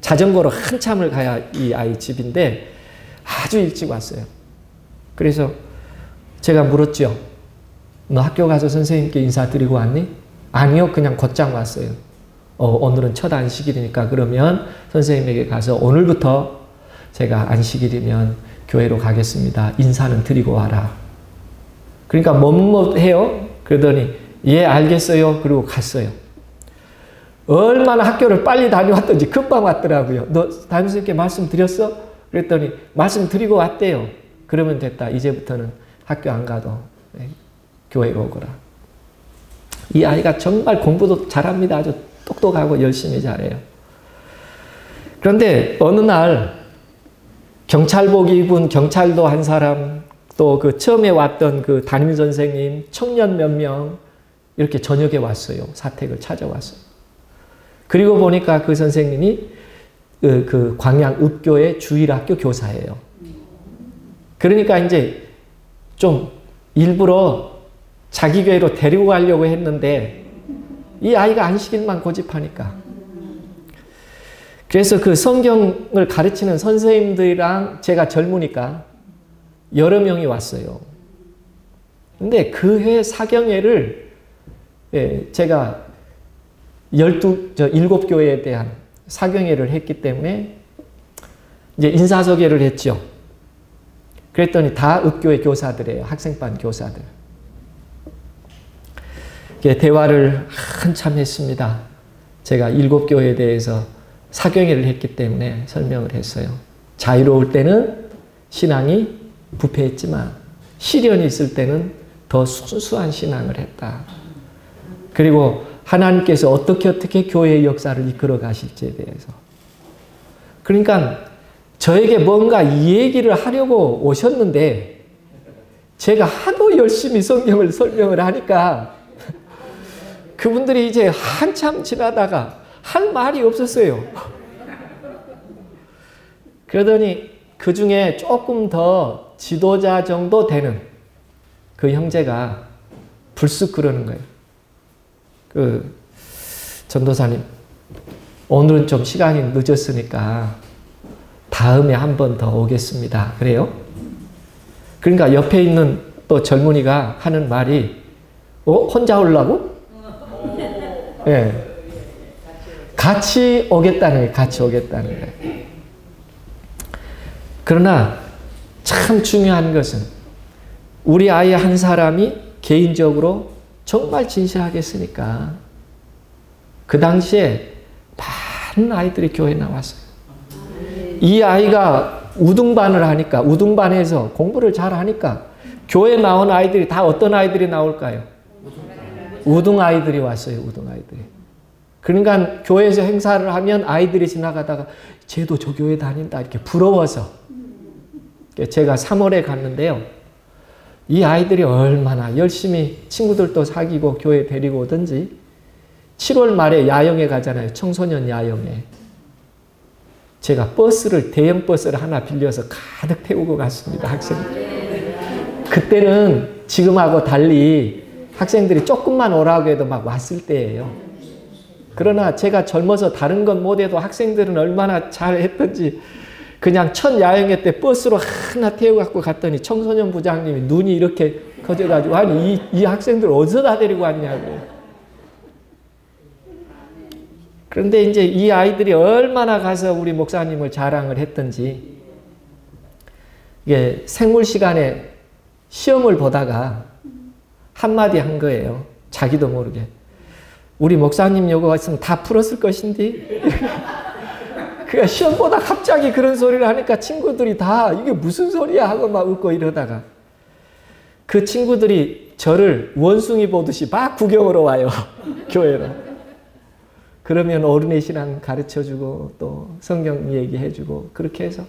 자전거로 한참을 가야 이 아이 집인데 아주 일찍 왔어요. 그래서 제가 물었죠. 너 학교 가서 선생님께 인사드리고 왔니? 아니요. 그냥 곧장 왔어요. 오늘은 첫 안식일이니까 그러면 선생님에게 가서 오늘부터 제가 안식일이면 교회로 가겠습니다. 인사는 드리고 와라. 그러니까 뭐뭐 해요? 그러더니 예 알겠어요. 그리고 갔어요. 얼마나 학교를 빨리 다녀왔던지 금방 왔더라고요. 너 담임선생님께 말씀드렸어? 그랬더니 말씀드리고 왔대요. 그러면 됐다. 이제부터는 학교 안 가도 교회로 오거라. 이 아이가 정말 공부도 잘합니다. 아주 똑똑하고 열심히 잘해요. 그런데 어느 날 경찰복 입은 경찰도 한 사람, 또 그 처음에 왔던 그 담임선생님, 청년 몇 명 이렇게 저녁에 왔어요. 사택을 찾아왔어요. 그리고 보니까 그 선생님이 그 광양 읍교의 주일학교 교사예요. 그러니까 이제 좀 일부러 자기 교회로 데리고 가려고 했는데 이 아이가 안식일만 고집하니까. 그래서 그 성경을 가르치는 선생님들이랑 제가 젊으니까 여러 명이 왔어요. 근데 그 해 사경회를 제가 7교회에 대한 사경회를 했기 때문에 이제 인사소개를 했죠. 그랬더니 다 읍교회 교사들이에요. 학생반 교사들. 대화를 한참 했습니다. 제가 7교회에 대해서 사경회를 했기 때문에 설명을 했어요. 자유로울 때는 신앙이 부패했지만 시련이 있을 때는 더 순수한 신앙을 했다. 그리고 하나님께서 어떻게 교회의 역사를 이끌어 가실지에 대해서. 그러니까 저에게 뭔가 이 얘기를 하려고 오셨는데 제가 하도 열심히 성경을 설명을 하니까 그분들이 이제 한참 지나다가 할 말이 없었어요. 그러더니 그 중에 조금 더 지도자 정도 되는 그 형제가 불쑥 그러는 거예요. 전도사님, 오늘은 좀 시간이 늦었으니까 다음에 한 번 더 오겠습니다. 그래요? 그러니까 옆에 있는 또 젊은이가 하는 말이, 혼자 오려고? 예. 같이 오겠다는 거예요. 같이 오겠다는 거예요. 그러나 참 중요한 것은 우리 아이 한 사람이 개인적으로 정말 진실하게 했으니까 그 당시에 많은 아이들이 교회에 나왔어요. 이 아이가 우등반을 하니까, 우등반에서 공부를 잘 하니까 교회에 나온 아이들이 다 어떤 아이들이 나올까요? 우등 아이들이 왔어요. 우등 아이들이. 그러니까 교회에서 행사를 하면 아이들이 지나가다가 쟤도 저 교회 다닌다 이렇게 부러워서 제가 3월에 갔는데요. 이 아이들이 얼마나 열심히 친구들도 사귀고 교회 데리고 오든지 7월 말에 야영에 가잖아요. 청소년 야영에. 제가 대형 버스를 하나 빌려서 가득 태우고 갔습니다. 학생들. 그때는 지금하고 달리 학생들이 조금만 오라고 해도 막 왔을 때예요. 그러나 제가 젊어서 다른 건 못해도 학생들은 얼마나 잘했던지 그냥 첫 야영회 때 버스로 하나 태워갖고 갔더니 청소년 부장님이 눈이 이렇게 커져가지고 아니 이 학생들 어디서 다 데리고 왔냐고요. 그런데 이제 이 아이들이 얼마나 가서 우리 목사님을 자랑을 했던지 이게 생물 시간에 시험을 보다가 한마디 한 거예요. 자기도 모르게. 우리 목사님 요거 있으면 다 풀었을 것인데. 그러니까 시험보다 갑자기 그런 소리를 하니까 친구들이 다 이게 무슨 소리야 하고 막 웃고 이러다가 그 친구들이 저를 원숭이 보듯이 막 구경으로 와요. 교회로. 그러면 어른의 신앙 가르쳐주고 또 성경 얘기해주고 그렇게 해서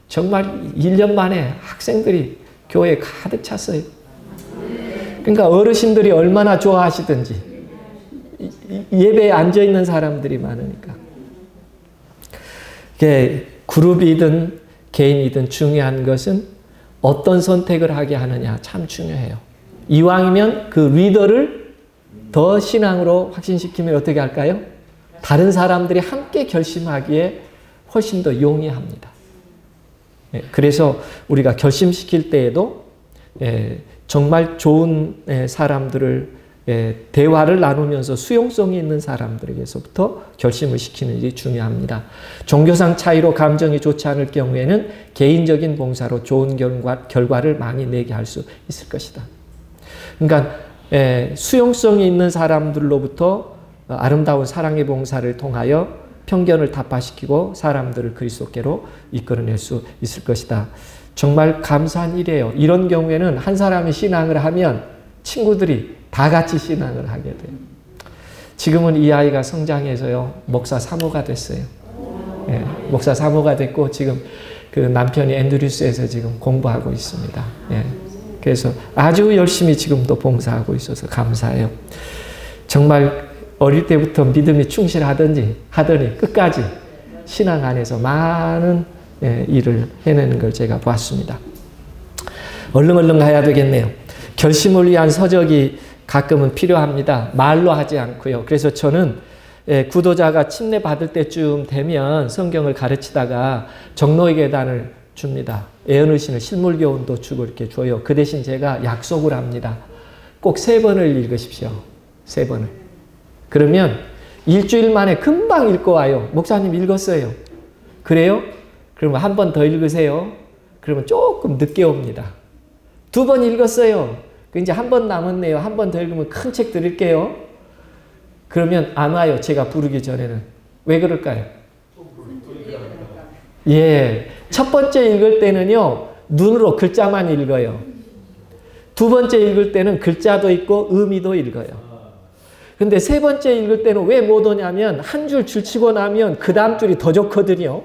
정말 1년 만에 학생들이 교회에 가득 찼어요. 그러니까 어르신들이 얼마나 좋아하시든지 예배에 앉아있는 사람들이 많으니까 이게 그룹이든 개인이든 중요한 것은 어떤 선택을 하게 하느냐 참 중요해요. 이왕이면 그 리더를 더 신앙으로 확신시키면 어떻게 할까요? 다른 사람들이 함께 결심하기에 훨씬 더 용이합니다. 그래서 우리가 결심시킬 때에도 정말 좋은 사람들을 대화를 나누면서 수용성이 있는 사람들에게서부터 결심을 시키는 일이 중요합니다. 종교상 차이로 감정이 좋지 않을 경우에는 개인적인 봉사로 좋은 결과를 많이 내게 할 수 있을 것이다. 그러니까 수용성이 있는 사람들로부터 아름다운 사랑의 봉사를 통하여 편견을 타파시키고 사람들을 그리스도께로 이끌어낼 수 있을 것이다. 정말 감사한 일이에요. 이런 경우에는 한 사람이 신앙을 하면 친구들이 다 같이 신앙을 하게 돼요. 지금은 이 아이가 성장해서요. 목사 사모가 됐어요. 목사 사모가 됐고 지금 그 남편이 앤드류스에서 지금 공부하고 있습니다. 그래서 아주 열심히 지금도 봉사하고 있어서 감사해요. 정말 어릴 때부터 믿음에 충실하더니 끝까지 신앙 안에서 많은 일을 해내는 걸 제가 보았습니다. 얼른 가야 되겠네요. 결심을 위한 서적이 가끔은 필요합니다. 말로 하지 않고요. 그래서 저는 구도자가 침례 받을 때쯤 되면 성경을 가르치다가 정로의 계단을 줍니다. 애언의신을 실물교훈도 주고 이렇게 줘요. 그 대신 제가 약속을 합니다. 꼭 3번을 읽으십시오. 3번을. 그러면 일주일 만에 금방 읽고 와요. 목사님 읽었어요. 그래요? 그러면 한 번 더 읽으세요. 그러면 조금 늦게 옵니다. 2번 읽었어요. 이제 한 번 남았네요. 한 번 더 읽으면 큰 책 드릴게요. 그러면 안 와요. 제가 부르기 전에는. 왜 그럴까요? 예. 첫 번째 읽을 때는요, 눈으로 글자만 읽어요. 두 번째 읽을 때는 글자도 있고 의미도 읽어요. 근데 세 번째 읽을 때는 왜 못 오냐면 한 줄 줄치고 나면 그 다음 줄이 더 좋거든요.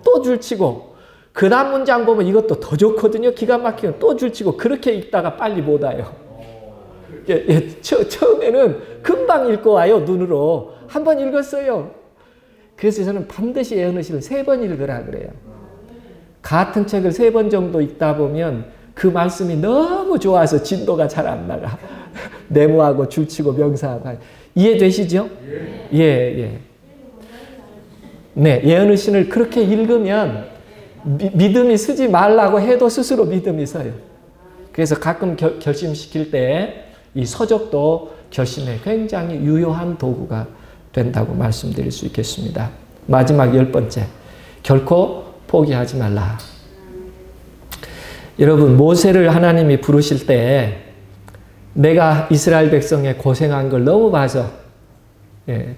또 줄치고 그 다음 문장 보면 이것도 더 좋거든요. 기가 막히면 또 줄치고 그렇게 읽다가 빨리 못 와요. 처음에는 금방 읽고 와요. 눈으로. 한 번 읽었어요. 그래서 저는 반드시 예언의식을 3번 읽으라 그래요. 같은 책을 3번 정도 읽다 보면 그 말씀이 너무 좋아서 진도가 잘 안 나가. 네모하고 줄치고 명사하고. 이해되시죠? 예. 네, 예언의식을 그렇게 읽으면 믿음이 서지 말라고 해도 스스로 믿음이 서요. 그래서 가끔 결심시킬 때 이 서적도 결심에 굉장히 유효한 도구가 된다고 말씀드릴 수 있겠습니다. 마지막 10번째, 결코 포기하지 말라. 여러분, 모세를 하나님이 부르실 때 내가 이스라엘 백성의 고생한 걸 너무 봐서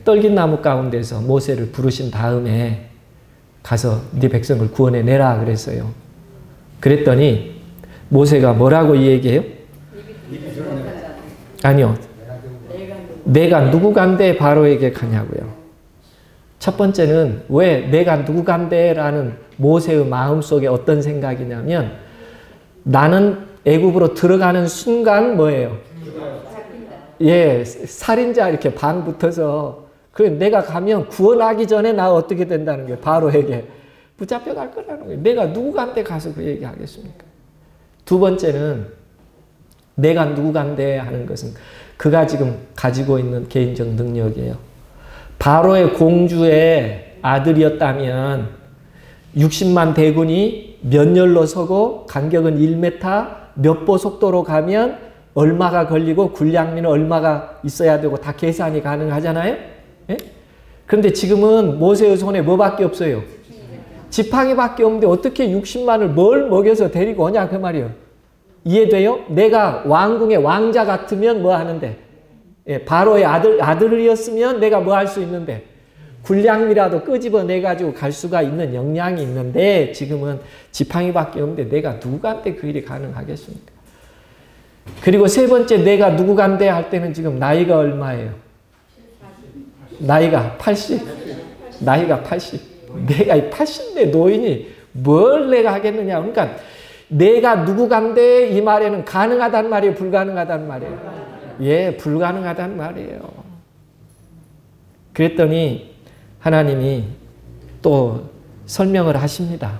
떨긴 나무 가운데서 모세를 부르신 다음에 가서 네 백성을 구원해 내라 그랬어요. 그랬더니 모세가 뭐라고 얘기해요? 아니요. 내가 누구간데 바로에게 가냐고요. 첫 번째는 왜 내가 누구간데라는 모세의 마음속에 어떤 생각이냐면 나는 애굽으로 들어가는 순간 뭐예요? 예, 살인자 이렇게 방 붙어서 그 내가 가면 구원하기 전에 나 어떻게 된다는 거예요? 바로에게 붙잡혀 갈 거라는 거예요. 내가 누구간데 가서 그 얘기 하겠습니까? 두 번째는 내가 누구간데 하는 것은 그가 지금 가지고 있는 개인적 능력이에요. 바로의 공주의 아들이었다면 60만 대군이 몇 열로 서고 간격은 1m 몇 보 속도로 가면 얼마가 걸리고 군량미는 얼마가 있어야 되고 다 계산이 가능하잖아요. 예? 그런데 지금은 모세의 손에 뭐밖에 없어요? 지팡이밖에 없는데 어떻게 60만을 뭘 먹여서 데리고 오냐 그 말이에요. 이해돼요? 내가 왕궁의 왕자 같으면 뭐 하는데? 예, 바로의 아들이었으면 내가 뭐 할 수 있는데? 군량미라도 끄집어내가지고 갈 수가 있는 역량이 있는데 지금은 지팡이밖에 없는데 내가 누구한테 그 일이 가능하겠습니까? 그리고 세 번째 내가 누구간데 할 때는 지금 나이가 얼마예요? 나이가 80. 나이가 80. 내가 이 80대 노인이 뭘 내가 하겠느냐. 그러니까 내가 누구간데 이 말에는 가능하단 말이에요? 불가능하단 말이에요? 예, 불가능하단 말이에요. 그랬더니 하나님이 또 설명을 하십니다.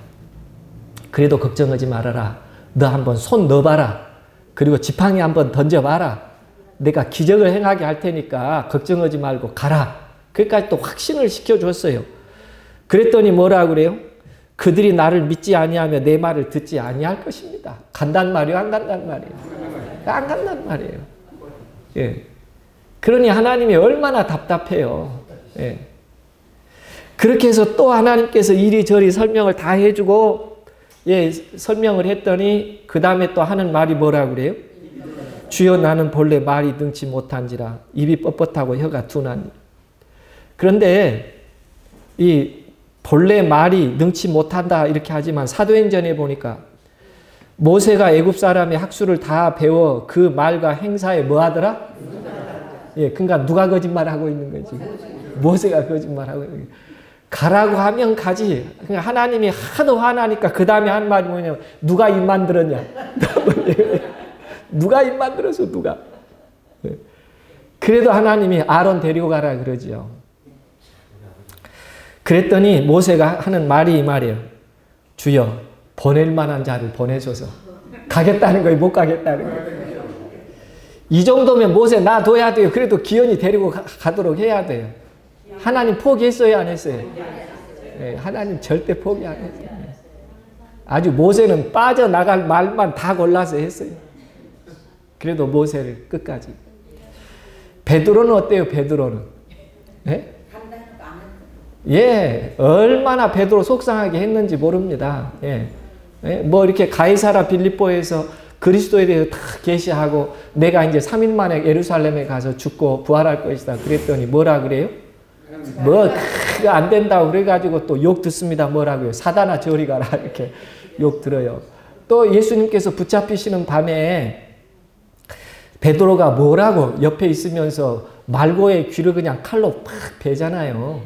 그래도 걱정하지 말아라. 너 한번 손 넣어봐라. 그리고 지팡이 한번 던져봐라. 내가 기적을 행하게 할 테니까 걱정하지 말고 가라. 그까지 또 확신을 시켜줬어요. 그랬더니 뭐라 그래요? 그들이 나를 믿지 아니하며 내 말을 듣지 아니할 것입니다. 간단 말이에요? 안 간단 말이에요? 안 간단 말이에요. 예. 그러니 하나님이 얼마나 답답해요. 예. 그렇게 해서 또 하나님께서 이리저리 설명을 다 해주고 예, 설명을 했더니 그 다음에 또 하는 말이 뭐라 그래요? 주여 나는 본래 말이 능치 못한지라 입이 뻣뻣하고 혀가 둔하니. 그런데 이 본래 말이 능치 못한다 이렇게 하지만 사도행전에 보니까 모세가 애굽 사람의 학수를 다 배워 그 말과 행사에 뭐 하더라? 예, 그러니까 누가 거짓말하고 있는 거지? 모세가 거짓말하고 있는 거지. 가라고 하면 가지. 그러니까 하나님이 하도 화나니까 그 다음에 한 말이 뭐냐면 누가 입 만들었냐? 누가 입 만들었어? 누가? 그래도 하나님이 아론 데리고 가라 그러지요. 그랬더니 모세가 하는 말이 이 말이에요. 주여 보낼 만한 자를 보내소서. 가겠다는 거예요? 못 가겠다는 거예요? 이 정도면 모세 놔둬야 돼요. 그래도 기현이 데리고 가도록 해야 돼요. 하나님 포기했어요? 안 했어요? 네, 하나님 절대 포기 안 했어요. 아주 모세는 빠져나갈 말만 다 골라서 했어요. 그래도 모세를 끝까지. 베드로는 어때요? 베드로는? 네? 예, 얼마나 베드로 속상하게 했는지 모릅니다. 예. 예, 뭐 이렇게 가이사라 빌립보에서 그리스도에 대해서 다 계시하고 내가 이제 3일 만에 예루살렘에 가서 죽고 부활할 것이다 그랬더니 뭐라 그래요? 뭐 그거 안 된다고 그래가지고 또 욕 듣습니다. 뭐라고요? 사단아 저리 가라 이렇게 욕 들어요. 또 예수님께서 붙잡히시는 밤에 베드로가 뭐라고 옆에 있으면서 말고의 귀를 그냥 칼로 팍 베잖아요.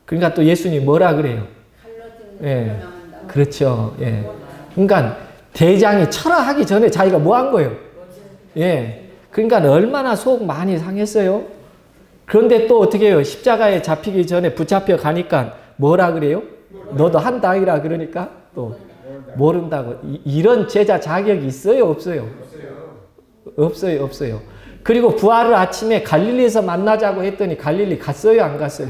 그러니까 또 예수님이 뭐라 그래요? 예, 그렇죠. 예. 그러니까 대장이 철화하기 전에 자기가 뭐 한 거예요? 예. 그러니까 얼마나 속 많이 상했어요. 그런데 또 어떻게 해요? 십자가에 잡히기 전에 붙잡혀 가니까 뭐라 그래요? 너도 한다이라 그러니까 또 모른다고. 이런 제자 자격이 있어요? 없어요? 없어요. 없어요. 그리고 부활을 아침에 갈릴리에서 만나자고 했더니 갈릴리 갔어요? 안 갔어요?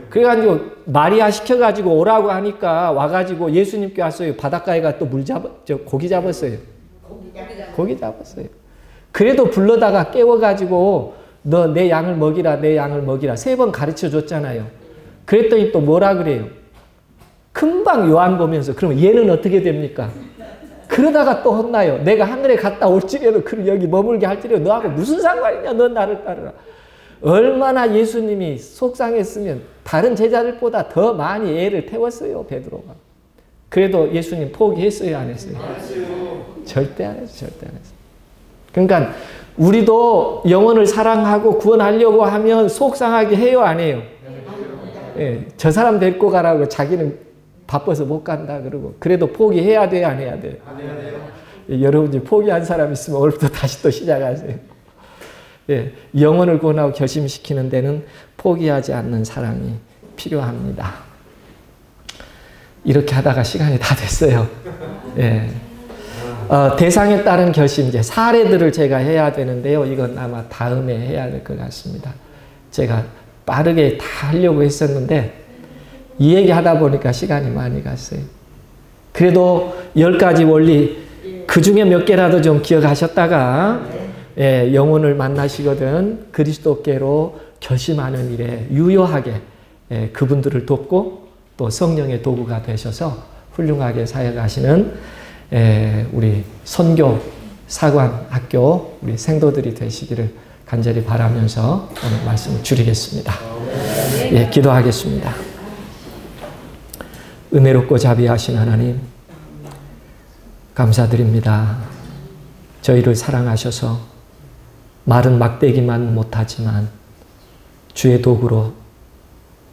그래가지고 마리아 시켜가지고 오라고 하니까 와가지고 예수님께 왔어요. 바닷가에 가 또 고기 잡았어요. 고기 잡았어요. 그래도 불러다가 깨워가지고 너 내 양을 먹이라 내 양을 먹이라 3번 가르쳐 줬잖아요. 그랬더니 또 뭐라 그래요? 금방 요한 보면서 그러면 얘는 어떻게 됩니까? 그러다가 또 혼나요. 내가 하늘에 갔다 올지라도 여기 머물게 할지라도 너하고 무슨 상관이냐. 넌 나를 따르라. 얼마나 예수님이 속상했으면 다른 제자들보다 더 많이 애를 태웠어요. 베드로가. 그래도 예수님 포기했어요? 안 했어요? 절대 안 했어요. 절대 안 했어요. 그러니까 우리도 영혼을 사랑하고 구원하려고 하면 속상하게 해요? 안 해요? 예, 저 사람 데리고 가라고 자기는 바빠서 못 간다 그러고 그래도 포기해야 돼요? 안 해야 돼요? 예, 여러분이 포기한 사람 있으면 오늘부터 다시 또 시작하세요. 예, 영혼을 구원하고 결심시키는 데는 포기하지 않는 사랑이 필요합니다. 이렇게 하다가 시간이 다 됐어요. 예. 대상에 따른 결심, 이제 사례들을 제가 해야 되는데요. 이건 아마 다음에 해야 될 것 같습니다. 제가 빠르게 다 하려고 했었는데 이 얘기 하다 보니까 시간이 많이 갔어요. 그래도 10가지 원리 그 중에 몇 개라도 좀 기억하셨다가 예, 영혼을 만나시거든 그리스도께로 결심하는 일에 유효하게 예, 그분들을 돕고 또 성령의 도구가 되셔서 훌륭하게 사역하시는 예, 우리 선교 사관학교 우리 생도들이 되시기를 간절히 바라면서 오늘 말씀을 줄이겠습니다. 예, 기도하겠습니다. 은혜롭고 자비하신 하나님 감사드립니다. 저희를 사랑하셔서 말은 막대기만 못하지만 주의 도구로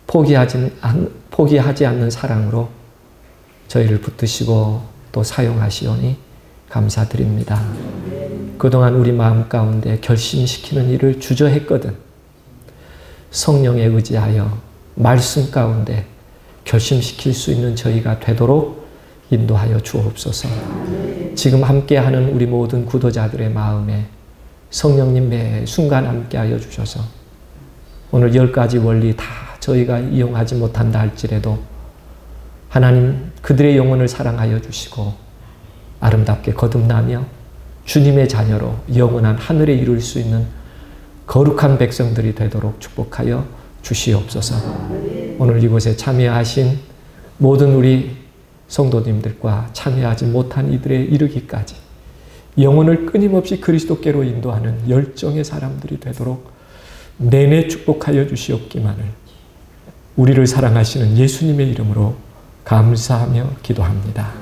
포기하지 않는 사랑으로 저희를 붙드시고 또 사용하시오니 감사드립니다. 그동안 우리 마음 가운데 결심시키는 일을 주저했거든 성령에 의지하여 말씀 가운데 결심시킬 수 있는 저희가 되도록 인도하여 주옵소서. 지금 함께하는 우리 모든 구도자들의 마음에 성령님 매 순간 함께하여 주셔서 오늘 10가지 원리 다 저희가 이용하지 못한다 할지라도 하나님 그들의 영혼을 사랑하여 주시고 아름답게 거듭나며 주님의 자녀로 영원한 하늘에 이룰 수 있는 거룩한 백성들이 되도록 축복하여 주시옵소서. 오늘 이곳에 참여하신 모든 우리 성도님들과 참여하지 못한 이들에 이르기까지 영혼을 끊임없이 그리스도께로 인도하는 열정의 사람들이 되도록 내내 축복하여 주시옵기만을 우리를 사랑하시는 예수님의 이름으로 감사하며 기도합니다.